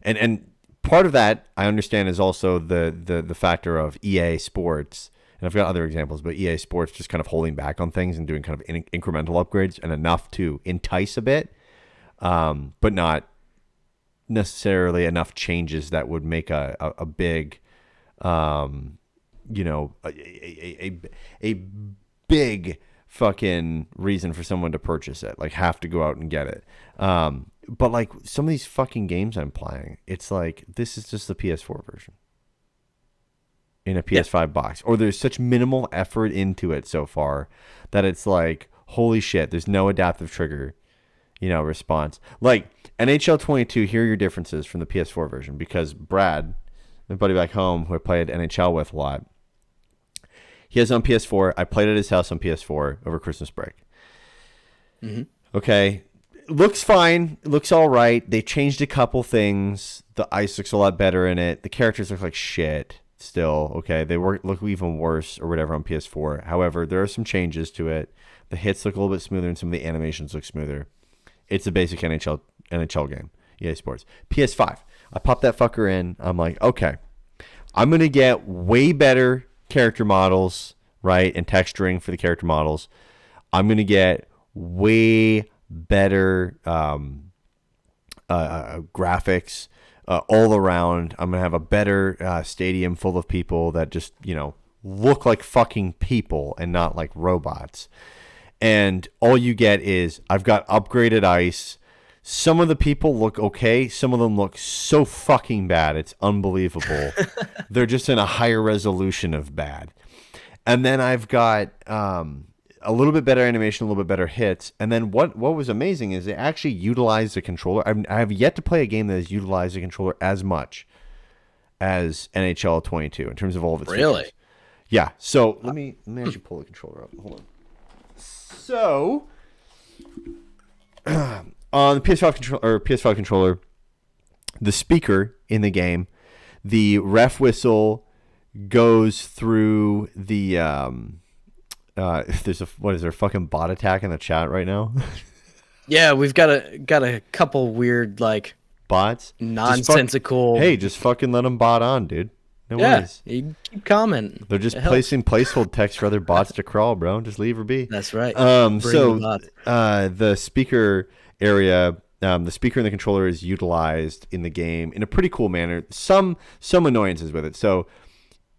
and part of that I understand is also the factor of EA Sports, and I've got other examples, but EA Sports just kind of holding back on things and doing kind of incremental upgrades and enough to entice a bit, but not necessarily enough changes that would make a big, a big fucking reason for someone to purchase it, like have to go out and get it. But like some of these fucking games I'm playing, it's like this is just the PS4 version in a PS5 box, or there's such minimal effort into it so far that it's like, holy shit, there's no adaptive trigger, response. Like NHL 22, here are your differences from the PS4 version, because Brad, my buddy back home who I played NHL with a lot, he has it on PS4. I played at his house on PS4 over Christmas break. Mm-hmm. Okay. Looks fine. Looks all right. They changed a couple things. The ice looks a lot better in it. The characters look like shit still. Okay. They look even worse or whatever on PS4. However, there are some changes to it. The hits look a little bit smoother and some of the animations look smoother. It's a basic NHL game. EA Sports. PS5. I pop that fucker in. I'm like, okay, I'm going to get way better character models, right? And texturing for the character models. I'm going to get way better graphics all around. I'm going to have a better stadium full of people that just, look like fucking people and not like robots. And all you get is I've got upgraded ice. Some of the people look okay. Some of them look so fucking bad. It's unbelievable. They're just in a higher resolution of bad. And then I've got a little bit better animation, a little bit better hits. And then what was amazing is they actually utilized the controller. I have yet to play a game that has utilized the controller as much as NHL 22 in terms of all of its Really? features. Yeah. So let me actually pull the controller up. Hold on. So on the PS5 controller, the speaker in the game, the ref whistle goes through the there's a fucking bot attack in the chat right now? Yeah, we've got a couple weird like bots, nonsensical. Just fucking let them bot on, dude. No worries. You keep commenting. They're just placing placeholder text for other bots to crawl, bro. Just leave her be. That's right. The speaker area, the speaker and the controller is utilized in the game in a pretty cool manner. Some annoyances with it. So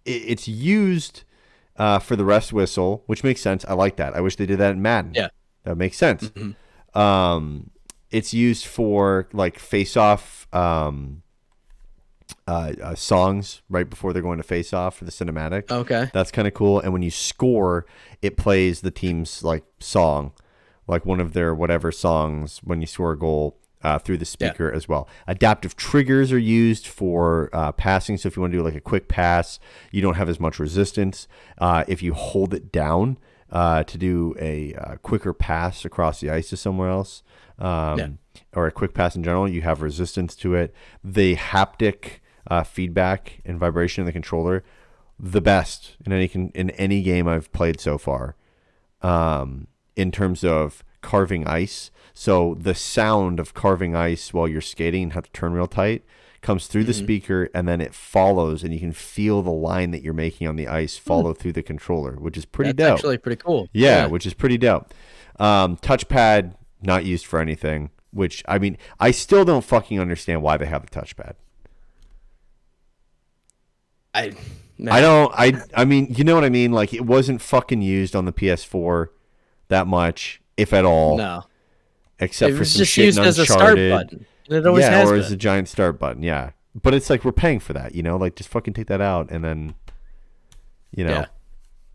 it's used for the rest whistle, which makes sense. I like that. I wish they did that in Madden. Yeah, that makes sense. Mm-hmm. It's used for like face-off songs right before they're going to face off for the cinematic. Okay, that's kind of cool. And when you score, it plays the team's like song, like one of their whatever songs when you score a goal through the speaker as well. Adaptive triggers are used for passing. So if you want to do like a quick pass, you don't have as much resistance. If you hold it down to do a quicker pass across the ice to somewhere else, or a quick pass in general, you have resistance to it. The haptic feedback and vibration in the controller, the best in any game I've played so far, in terms of carving ice. So the sound of carving ice while you're skating and have to turn real tight comes through the speaker, and then it follows, and you can feel the line that you're making on the ice follow through the controller, which is pretty dope. That's actually pretty cool. Yeah, which is pretty dope. Touchpad not used for anything, which I mean, I still don't fucking understand why they have the touchpad. I I nah, don't. I mean, you know what I mean. Like it wasn't fucking used on the PS4 that much, if at all, no. It except for was some just shit in used as a start Uncharted. button, and it always Yeah, has or as been. a giant start button. Yeah, but it's like we're paying for that. Like just fucking take that out, and then you Yeah. know.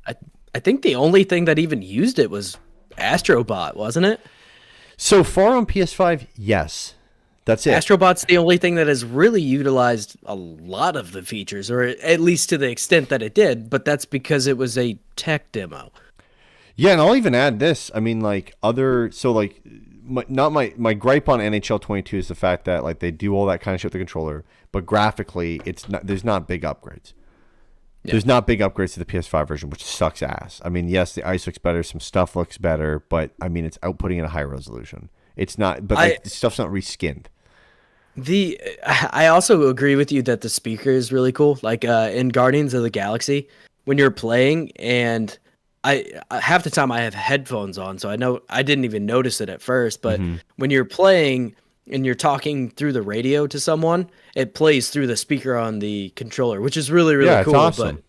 I I think the only thing that even used it was Astrobot, wasn't it? So far on PS5, yes, that's it. Astrobot's the only thing that has really utilized a lot of the features, or at least to the extent that it did, but that's because it was a tech demo. Yeah, and I'll even add this. I mean, like other, so like, not my gripe on NHL 22 is the fact that like they do all that kind of shit with the controller, but graphically, it's not. There's not big upgrades. Yeah. There's not big upgrades to the PS5 version, which sucks ass. I mean, yes, the ice looks better, some stuff looks better, but I mean, it's outputting at a high resolution. It's not, but I like the stuff's not reskinned. the I also agree with you that the speaker is really cool. Like in Guardians of the Galaxy, when you're playing and half the time I have headphones on, so I know I didn't even notice it at first, but Mm-hmm. when you're playing and you're talking through the radio to someone, it plays through the speaker on the controller, which is really really Yeah, it's cool, but awesome.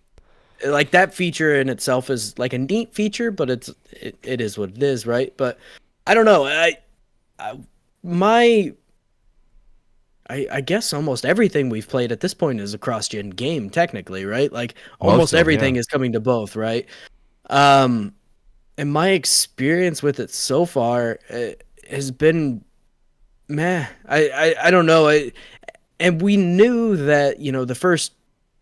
like that feature in itself is like a neat feature, but it is what it is, right? But I don't know. I my I guess almost everything we've played at this point is a cross-gen game, technically, right? Like Most almost of them, yeah. everything is coming to both, right? Um, and my experience with it so far has been meh. I don't know. And we knew that the first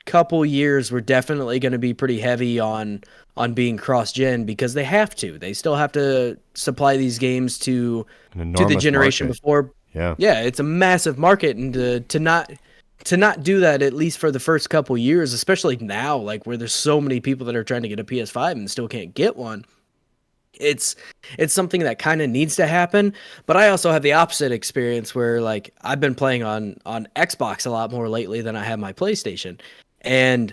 couple years were definitely going to be pretty heavy on being cross-gen because they have to. They still have to supply these games An to the enormous generation market. before. Yeah. Yeah, it's a massive market, and to not do that at least for the first couple years, especially now, like where there's so many people that are trying to get a PS5 and still can't get one. It's it's something that kind of needs to happen, but I also have the opposite experience where like I've been playing on Xbox a lot more lately than I have my PlayStation. And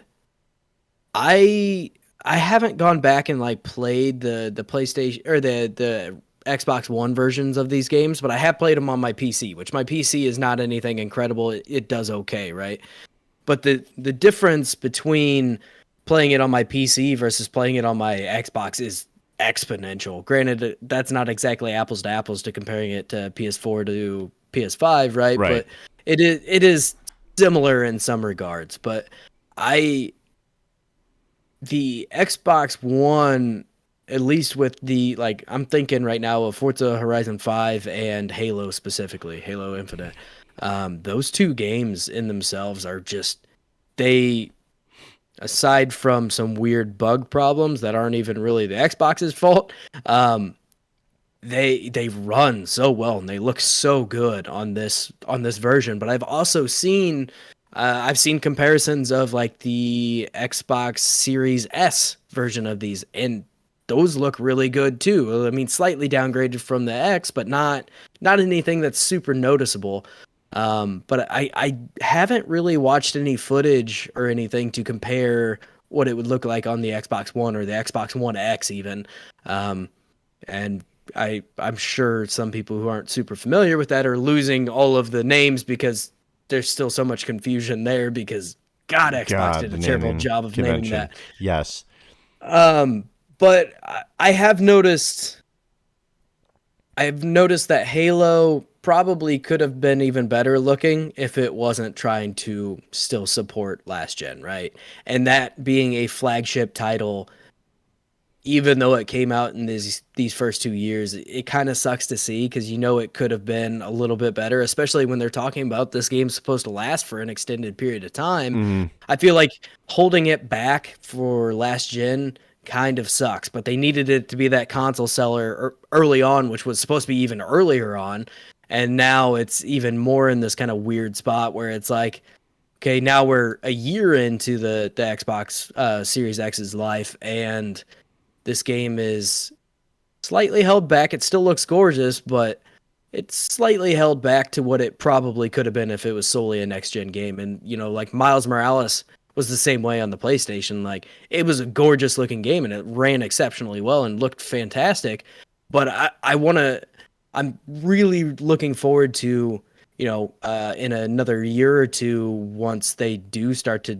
I I haven't gone back and like played the PlayStation or the Xbox One versions of these games, but I have played them on my PC, which my PC is not anything incredible. It does okay, right? But the difference between playing it on my PC versus playing it on my Xbox is exponential. Granted, that's not exactly apples to apples to comparing it to PS4 to PS5, right? Right. But it is similar in some regards. But I the Xbox One, at least with the like, I'm thinking right now of Forza Horizon 5 and Halo specifically, Halo Infinite. Those two games in themselves are just they aside from some weird bug problems that aren't even really the Xbox's fault. They run so well and they look so good on this version. But I've seen comparisons of like the Xbox Series S version of these, and those look really good too. I mean, slightly downgraded from the X, but not anything that's super noticeable. But I haven't really watched any footage or anything to compare what it would look like on the Xbox One or the Xbox One X even. And I'm sure some people who aren't super familiar with that are losing all of the names because there's still so much confusion there because God, Xbox God, did the a terrible naming job of naming convention. that. Yes. But I have noticed I've noticed that Halo probably could have been even better looking if it wasn't trying to still support last gen, right? And that being a flagship title, even though it came out in these first 2 years, it kind of sucks to see because it could have been a little bit better, especially when they're talking about this game's supposed to last for an extended period of time. Mm-hmm. I feel like holding it back for last gen kind of sucks, but they needed it to be that console seller early on, which was supposed to be even earlier on. And now it's even more in this kind of weird spot where it's like, okay, now we're a year into the Xbox Series X's life, and this game is slightly held back. It still looks gorgeous, but it's slightly held back to what it probably could have been if it was solely a next gen game. And like Miles Morales was the same way on the PlayStation. Like it was a gorgeous looking game and it ran exceptionally well and looked fantastic. But I'm really looking forward to in another year or two once they do start to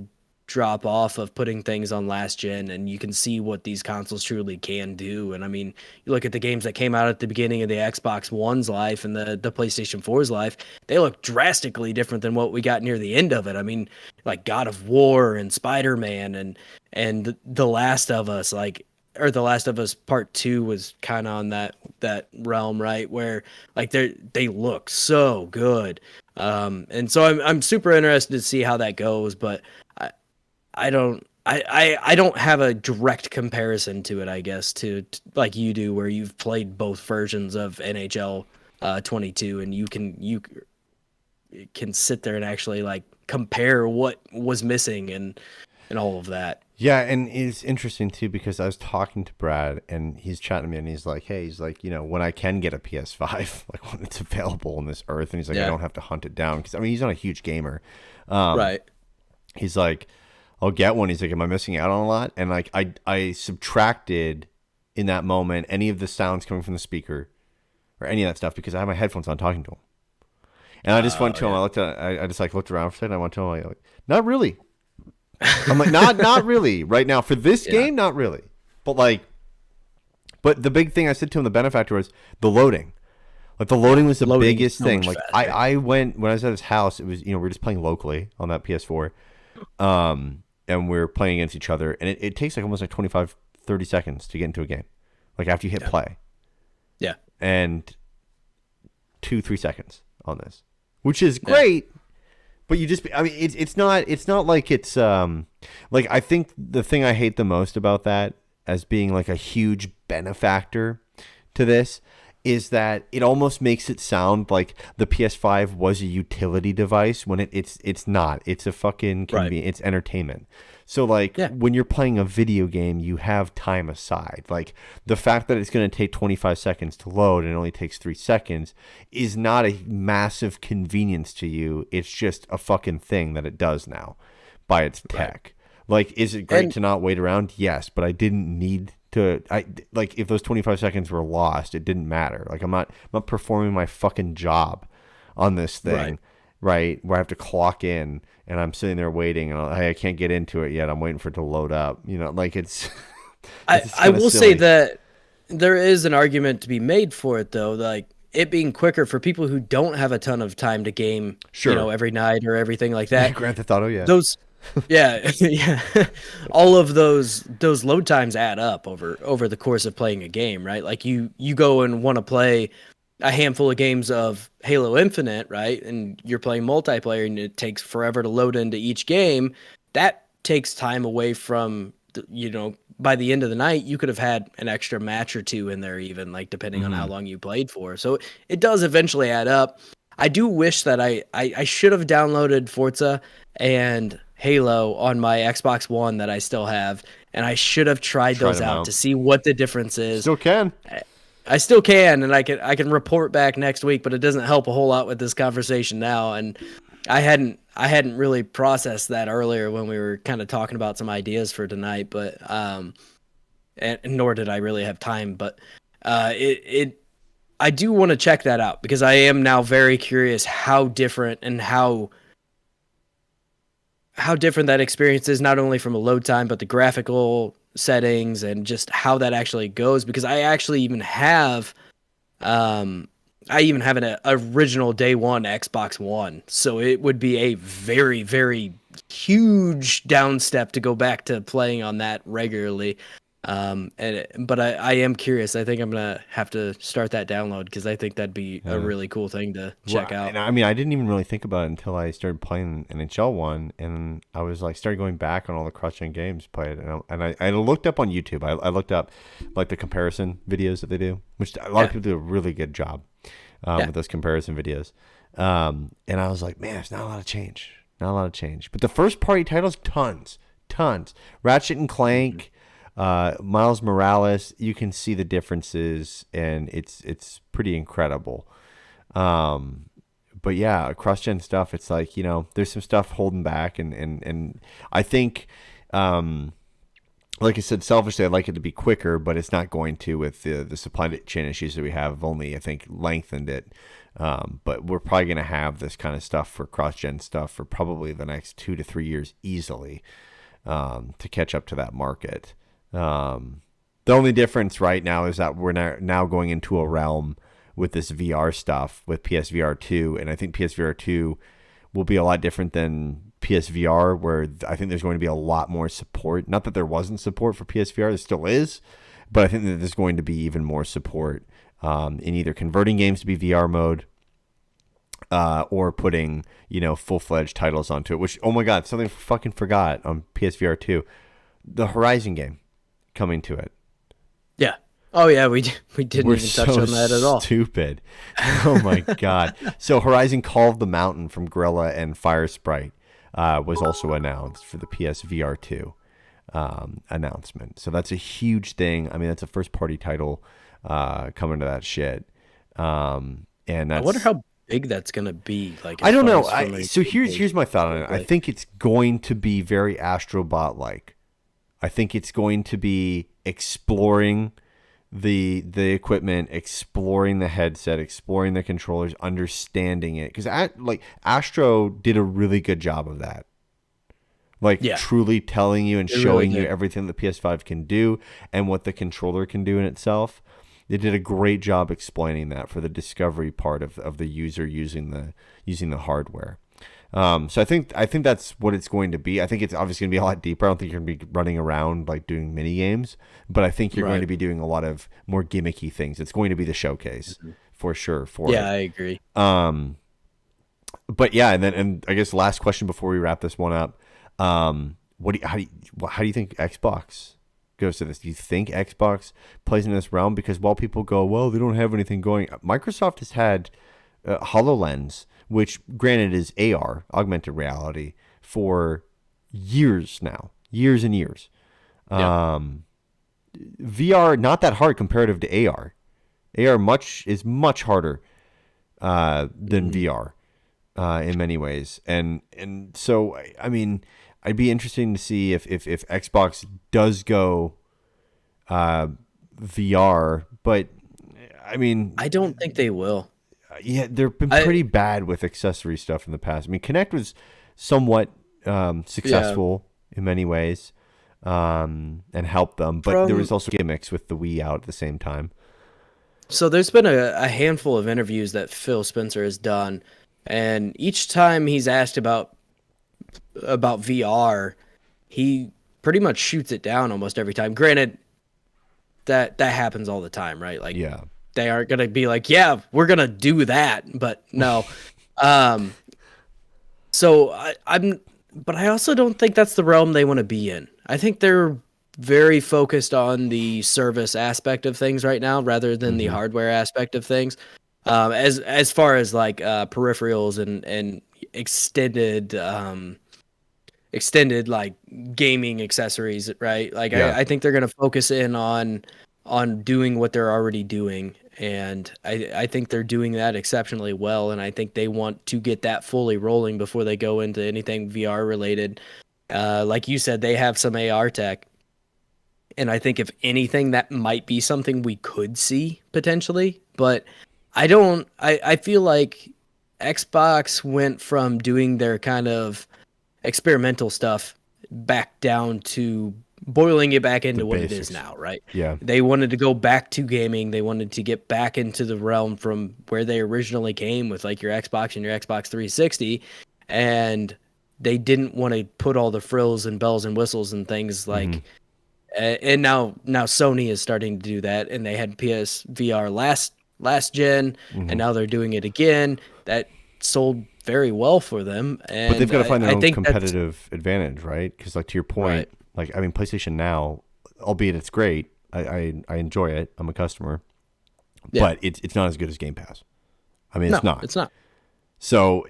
drop off of putting things on last gen, and you can see what these consoles truly can do. And I mean, you look at the games that came out at the beginning of the Xbox One's life and the PlayStation 4's life, they look drastically different than what we got near the end of it. I mean, like God of War and Spider-Man and The Last of Us, like, or The Last of Us Part 2 was kind of on that realm, right? Where like they look so good. And so I'm super interested to see how that goes, but I don't have a direct comparison to it, I guess, to like you do, where you've played both versions of NHL 22, and you can sit there and actually like compare what was missing and all of that. Yeah, and it's interesting too because I was talking to Brad and he's chatting to me and he's like, "Hey, he's like, when I can get a PS5, like when it's available on this earth," and he's like, "I Yeah. don't have to hunt it down," because I mean, he's not a huge gamer. Right. He's like, "I'll get one." He's like, "Am I missing out on a lot?" And like, I subtracted in that moment any of the sounds coming from the speaker or any of that stuff because I have my headphones on talking to him. And I just went to him. I just like looked around for a second. I went to him. Like, not really. I'm like, not really right now for this game, not really. But the big thing I said to him, the benefactor, was the loading. Like the loading was the biggest thing. Like I went when I was at his house. It was we were just playing locally on that PS4, and we're playing against each other, and it takes like almost like 25, 30 seconds to get into a game, like after you hit play. Yeah. And 2-3 seconds on this, which is great. But you just, I mean, it's not like it's, like, I think the thing I hate the most about that as being like a huge benefactor to this is that it almost makes it sound like the PS5 was a utility device when it's not. It's a fucking it's entertainment. So like when you're playing a video game, you have time aside. Like the fact that it's going to take 25 seconds to load and it only takes 3 seconds is not a massive convenience to you. It's just a fucking thing that it does now by its tech. Like, is it great to not wait around? Yes, but I didn't need to. Like if those 25 seconds were lost, it didn't matter. Like I'm not performing my fucking job on this thing. Right, where I have to clock in and I'm sitting there waiting and I can't get into it yet. I'm waiting for it to load up. Like it's. I will say that there is an argument to be made for it though, like it being quicker for people who don't have a ton of time to game, every night or everything like that. Grand Theft Auto, yeah. Those, yeah, all of those load times add up over the course of playing a game, right? Like you go and want to play a handful of games of Halo Infinite, right? And you're playing multiplayer and it takes forever to load into each game. That takes time away from, by the end of the night, you could have had an extra match or two in there even, like depending on how long you played for. So it does eventually add up. I do wish that I should have downloaded Forza and Halo on my Xbox One that I still have, and I should have tried those out to see what the difference is. Still can. I still can, and I can report back next week, but it doesn't help a whole lot with this conversation now. And I hadn't really processed that earlier when we were kind of talking about some ideas for tonight, but and nor did I really have time. But I do want to check that out because I am now very curious how different and how different that experience is, not only from a load time, but the graphical settings and just how that actually goes. Because I actually even have, an original day one Xbox One, so it would be a very, very huge downstep to go back to playing on that regularly. But I am curious. I think I'm gonna have to start that download because I think that'd be a really cool thing to check out. And I mean, I didn't even really think about it until I started playing NHL one, and I was like, started going back on all the cross-gen games played, and I looked up on YouTube. I looked up like the comparison videos that they do, which a lot of people do a really good job with those comparison videos. And I was like, man, it's not a lot of change, But the first party titles, tons. Ratchet and Clank. Miles Morales, you can see the differences, and it's pretty incredible. But yeah, cross-gen stuff, it's like, there's some stuff holding back, and I think, like I said, selfishly, I'd like it to be quicker, but it's not going to with the supply chain issues that we have only, I think, lengthened it. But we're probably going to have this kind of stuff for cross-gen stuff for probably the next 2 to 3 years easily. to catch up to that market. The only difference right now is that we're now going into a realm with this VR stuff with PSVR 2, and I think PSVR 2 will be a lot different than PSVR, where I think there's going to be a lot more support. Not that there wasn't support for PSVR, there still is, but I think that there's going to be even more support in either converting games to be VR mode or putting, full-fledged titles onto it, which, oh my God, something I fucking forgot on PSVR 2. The Horizon game coming to it. Yeah. Oh yeah, we didn't even touch on that at all. Stupid. Oh my God. So Horizon Call of the Mountain from Guerrilla and Fire Sprite was also announced for the PSVR 2 announcement. So that's a huge thing. I mean, that's a first party title coming to that shit. And that's, I wonder how big that's gonna be. Like, I don't know. So here's my thought on it. I think it's going to be very Astrobot like. I think it's going to be exploring the equipment, exploring the headset, exploring the controllers, understanding it. Because Astro did a really good job of that. Truly telling you and showing you everything the PS5 can do and what the controller can do in itself. They did a great job explaining that for the discovery part of the user using the hardware. So I think that's what it's going to be. I think it's obviously going to be a lot deeper. I don't think you're going to be running around like doing mini games, but I think you're going to be doing a lot of more gimmicky things. It's going to be the showcase for sure. I agree. But yeah, and I guess last question before we wrap this one up. How do you think Xbox goes to this? Do you think Xbox plays in this realm? Because while people go, well, they don't have anything going, Microsoft has had HoloLens, which granted is AR, augmented reality, for years now, years and years. VR, not that hard comparative to AR. AR is much harder than VR in many ways. And so, I mean, I'd be interested to see if Xbox does go VR, but I mean, I don't think they will. Yeah, they've been pretty bad with accessory stuff in the past. I mean, Kinect was somewhat successful in many ways and helped them, but there was also gimmicks with the Wii out at the same time. So there's been a handful of interviews that Phil Spencer has done, and each time he's asked about VR, he pretty much shoots it down almost every time. Granted, that happens all the time, right? Like, yeah. They aren't going to be like, yeah, we're going to do that. But no. But I also don't think that's the realm they want to be in. I think they're very focused on the service aspect of things right now rather than the hardware aspect of things. As far as like peripherals and extended like gaming accessories, right? Like I think they're going to focus in on doing what they're already doing. And I think they're doing that exceptionally well. And I think they want to get that fully rolling before they go into anything VR related. Like you said, they have some AR tech. And I think if anything, that might be something we could see potentially. But I feel like Xbox went from doing their kind of experimental stuff back down to boiling it back into what it is now, right? Yeah. They wanted to go back to gaming. They wanted to get back into the realm from where they originally came with like your Xbox and your Xbox 360. And they didn't want to put all the frills and bells and whistles and things like, and now Sony is starting to do that. And they had PSVR last gen and now they're doing it again. That sold very well for them. And but they've got to find their own competitive advantage, right? Because like to your point, right. Like, I mean, PlayStation Now, albeit it's great, I enjoy it. I'm a customer, but it's not as good as Game Pass. I mean, it's not. It's not. So,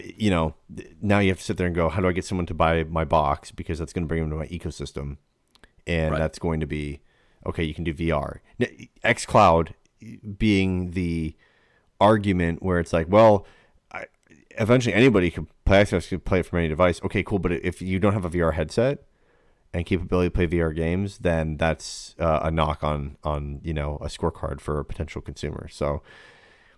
now you have to sit there and go, how do I get someone to buy my box? Because that's going to bring them to my ecosystem. And that's going to be, okay, you can do VR. xCloud being the argument where it's like, well, eventually anybody can play Xbox, can play it from any device. Okay, cool. But if you don't have a VR headset and capability to play VR games, then that's a knock on a scorecard for a potential consumer. So,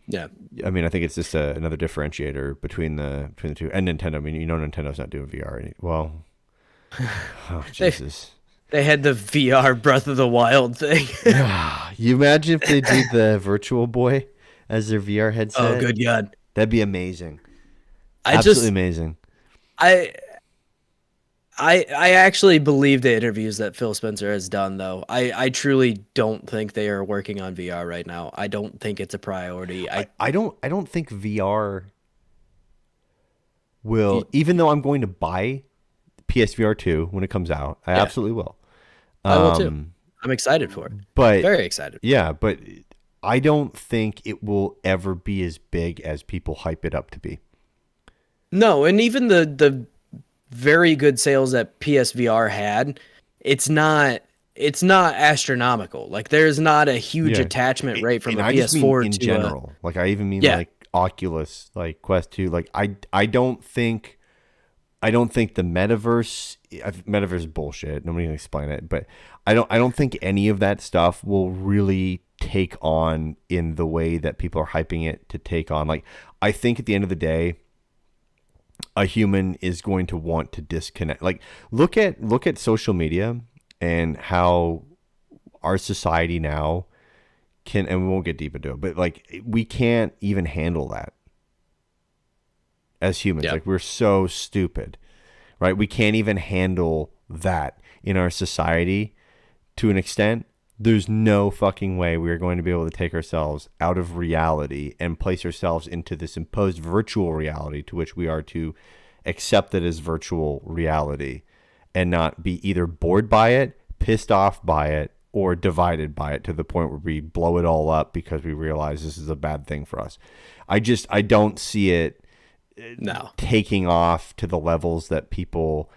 yeah, I mean, I think it's just another differentiator between the two. And Nintendo. I mean, Nintendo's not doing VR. Well, Oh They Jesus. they had the VR Breath of the Wild thing. You imagine if they did the Virtual Boy as their VR Oh, headset? good God. That'd be amazing. I Absolutely just amazing. I I actually believe the interviews that Phil Spencer has done, though. I truly don't think they are working on VR right now. I don't think it's a priority. I don't think VR will, Y- even though I'm going to buy PSVR 2 when it comes out. I yeah, absolutely will. I will too. Um, I'm excited for it. but Very excited. yeah, but I don't think it will ever be as big as people hype it up to be. No, and even the very good sales that PSVR had, it's not it's not astronomical. Like there's not a huge Yeah. attachment rate from And a I just mean PS4 in to a general. Like I even mean yeah. like Oculus, like Quest 2. Like I don't think the metaverse is bullshit. Nobody can explain it, but I don't think any of that stuff will really take on in the way that people are hyping it to take on. Like I think at the end of the day, a human is going to want to disconnect. Like look at social media and how our society now can, and we won't get deep into it, but like we can't even handle that as humans. Yeah. Like we're so stupid, right? We can't even handle that in our society to an extent. There's no fucking way we are going to be able to take ourselves out of reality and place ourselves into this imposed virtual reality to which we are to accept it as virtual reality and not be either bored by it, pissed off by it, or divided by it to the point where we blow it all up because we realize this is a bad thing for us. I don't see it No. taking off to the levels that people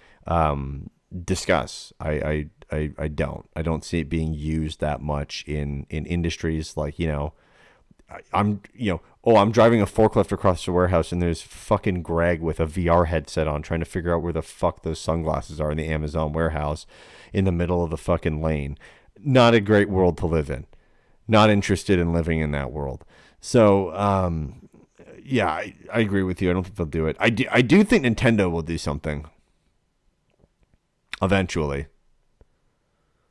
discuss. I don't see it being used that much in industries like, I'm driving a forklift across the warehouse and there's fucking Greg with a VR headset on trying to figure out where the fuck those sunglasses are in the Amazon warehouse in the middle of the fucking lane. Not a great world to live in. Not interested in living in that world. So, yeah, I agree with you. I don't think they'll do it. I do think Nintendo will do something eventually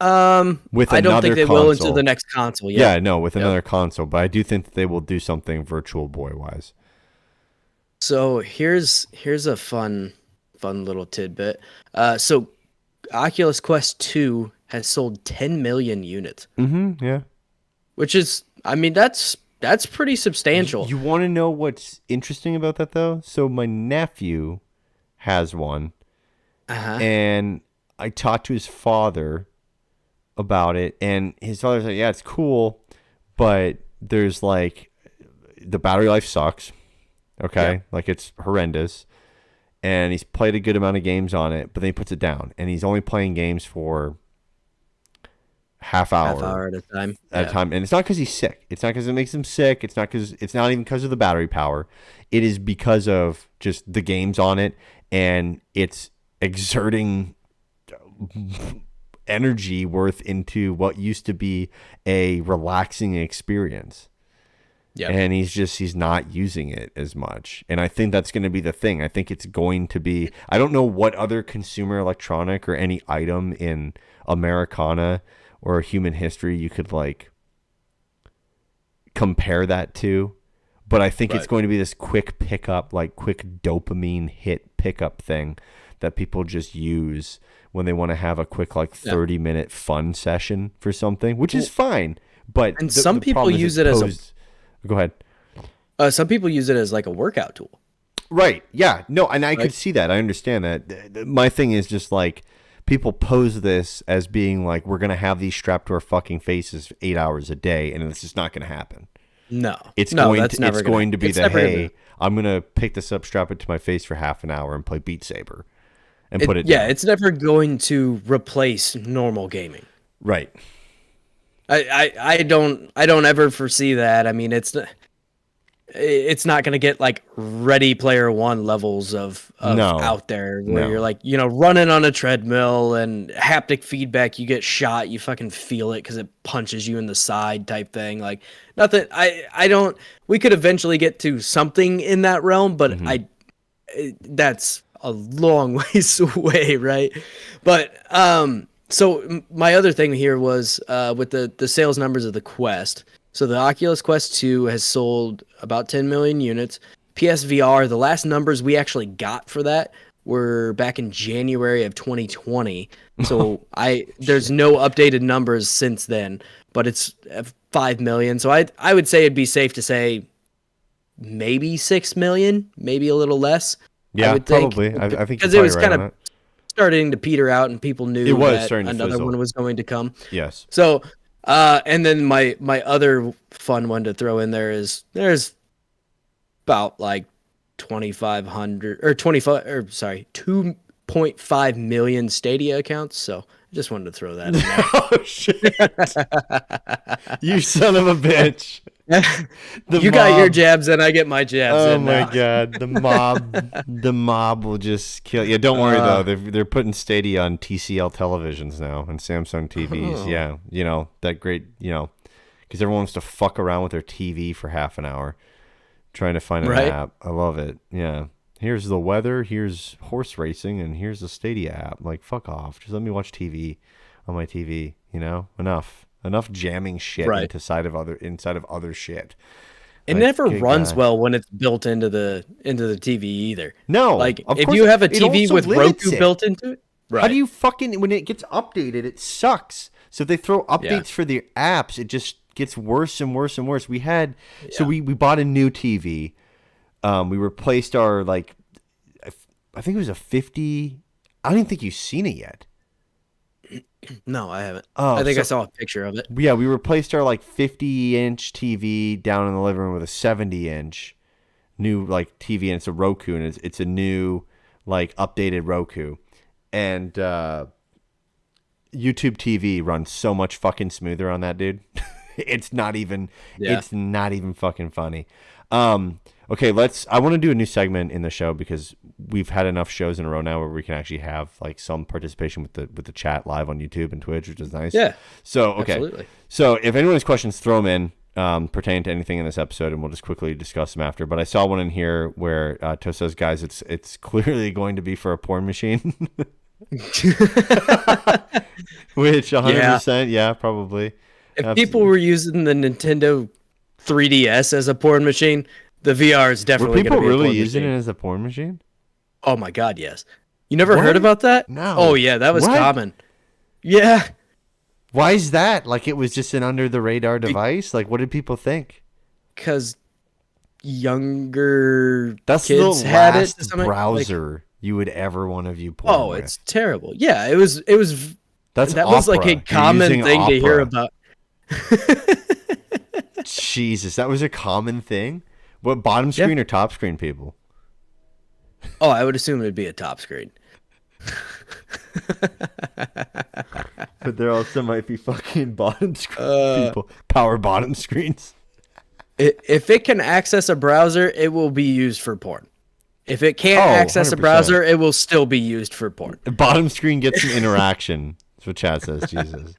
with I don't think another they will until console. the next console. Yeah, Yep. no, with Yep. another console, but I do think that they will do something Virtual Boy wise. So here's a fun little tidbit. So Oculus Quest 2 has sold 10 million units, Yeah. which is I mean that's pretty substantial. You want to know what's interesting about that though? So my nephew has one, Uh-huh. and I talked to his father about it, and his father's like, "Yeah, it's cool, but there's like the battery life sucks. Okay, Yeah. like it's horrendous." And he's played a good amount of games on it, but then he puts it down, and he's only playing games for half Half hour hour at a time. at a Yeah. time. And it's not because he's sick. It's not because it makes him sick. It's not even because of the battery power. It is because of just the games on it, and it's exerting energy worth into what used to be a relaxing experience. Yeah. And he's not using it as much. And I think that's going to be the thing. I think it's going to be, I don't know what other consumer electronic or any item in Americana or human history you could like compare that to, but I think it's Right. going to be this quick pickup, like quick dopamine hit pickup thing that people just use when they want to have a quick like 30-minute fun session for something, which is fine. But And some people problem is use it as a Go ahead. some people use it as like a workout tool. Right. Yeah. No, and I could Right. see that. I understand that. My thing is just like people pose this as being like we're gonna have these strapped to our fucking faces 8 hours a day, and it's just not gonna happen. No. It's No, going that's to never it's gonna, going to be it's the never hey, gonna, I'm gonna pick this up, strap it to my face for half an hour, and play Beat Saber, and put it yeah, down. it's never going to replace normal gaming. Right. I don't ever foresee that. I mean, it's not going to get like Ready Player One levels of No. out there where you're No. like, running on a treadmill and haptic feedback, you get shot, you fucking feel it because it punches you in the side type thing. Like nothing. I don't. We could eventually get to something in that realm, but Mhm. that's a long ways away, right? But so my other thing here was with the sales numbers of the Quest. So the Oculus Quest 2 has sold about 10 million units. PSVR, the last numbers we actually got for that were back in January of 2020. So there's no updated numbers since then, but it's 5 million. So I would say it'd be safe to say maybe 6 million, maybe a little less. Yeah, I would probably. think I think because you're it was probably right kind on of starting to peter out, and people knew It was that starting to another fizzle. one was going to come. Yes. So, and then my other fun one to throw in there is there's about like 2,500 or 25 or sorry 2.5 million Stadia accounts. So I just wanted to throw that in there. Oh shit! You son of a bitch! You got your jabs and I get my jabs. Oh in my now. god, the mob will just kill. Yeah, don't worry though. They're putting Stadia on TCL televisions now and Samsung TVs. Oh. Yeah, that great. Because everyone wants to fuck around with their TV for half an hour, trying to find an app. I love it. Yeah. Here's the weather. Here's horse racing, and here's the Stadia app. Like, fuck off. Just let me watch TV on my TV. Enough jamming shit inside of other shit. It never runs well when it's built into the TV either. No, like of if course, you have a it TV also with limits Roku it. built into it, How do you when it gets updated, it sucks. So if they throw updates for the apps, it just gets worse and worse and worse. We bought a new TV. We replaced our I think it was a 50. I don't even think you've seen it yet. No, I haven't. Oh, I think I saw a picture of it. Yeah, we replaced our 50-inch TV down in the living room with a 70-inch new TV, and it's a Roku, and it's a new updated Roku, and YouTube TV runs so much fucking smoother on that, dude. It's not even fucking funny. Okay, I want to do a new segment in the show because we've had enough shows in a row now where we can actually have some participation with the chat live on YouTube and Twitch, which is nice. Yeah. So, okay. Absolutely. So if anyone has questions, throw them in pertaining to anything in this episode, and we'll just quickly discuss them after. But I saw one in here where Toast says, guys, it's clearly going to be for a porn machine. Which 100%, yeah, probably. If people were using the Nintendo 3DS as a porn machine, the VR is definitely going to be a porn machine. Were people really using it as a porn machine? Oh my god, yes. You never heard about that? No. Oh yeah, that was common. Yeah. Why is that? It was just an under the radar device? What did people think? Because younger That's kids the had last it. browser you would ever want to view porn Oh, with. it's terrible. Yeah, it was. That was a common thing to hear about. Jesus, that was a common thing. What, bottom screen or top screen people? Oh, I would assume it'd be a top screen. But there also might be fucking bottom screen people. Power bottom screens. If it can access a browser, it will be used for porn. If it can't access 100%. a browser, it will still be used for porn. The bottom screen gets some interaction. That's what chat says. Jesus.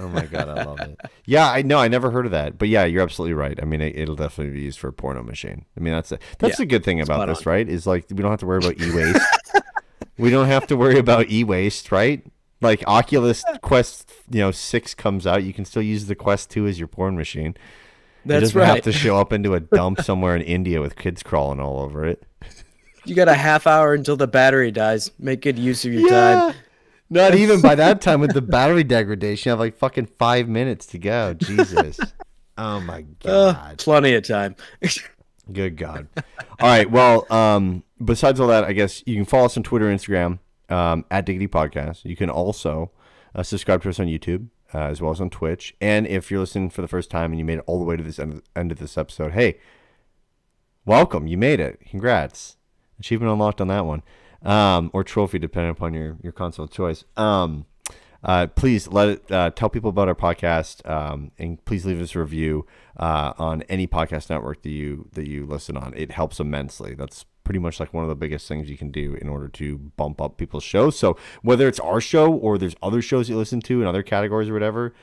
Oh my god, I love it. Yeah, I know. I never heard of that, but yeah, you're absolutely right. I mean, it'll definitely be used for a porno machine. I mean, that's the good thing about this, right? Is we don't have to worry about e-waste. We don't have to worry about e-waste, right? Oculus Quest, 6 comes out, you can still use the Quest 2 as your porn machine. That's it doesn't right. have to show up into a dump somewhere in India with kids crawling all over it. You got a half hour until the battery dies. Make good use of your time. Not even by that time with the battery degradation. You have fucking 5 minutes to go. Jesus. Oh my God. Plenty of time. Good God. All right. Well, besides all that, I guess you can follow us on Twitter and Instagram at Diggity Podcast. You can also subscribe to us on YouTube as well as on Twitch. And if you're listening for the first time and you made it all the way to this end of this episode, hey, welcome. You made it. Congrats. Achievement unlocked on that one. Or trophy, depending upon your console of choice. Please tell people about our podcast, and please leave us a review on any podcast network that you listen on. It helps immensely. That's pretty much one of the biggest things you can do in order to bump up people's shows. So whether it's our show or there's other shows you listen to in other categories or whatever,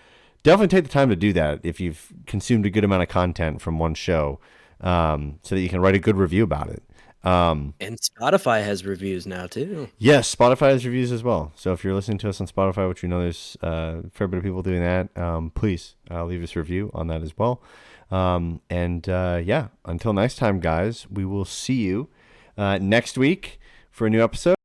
definitely take the time to do that if you've consumed a good amount of content from one show, so that you can write a good review about it. And Spotify has reviews now too. Yes, Spotify has reviews as well. So if you're listening to us on Spotify, which we know there's a fair bit of people doing that, please leave us a review on that as well. Yeah, until next time, guys, we will see you next week for a new episode.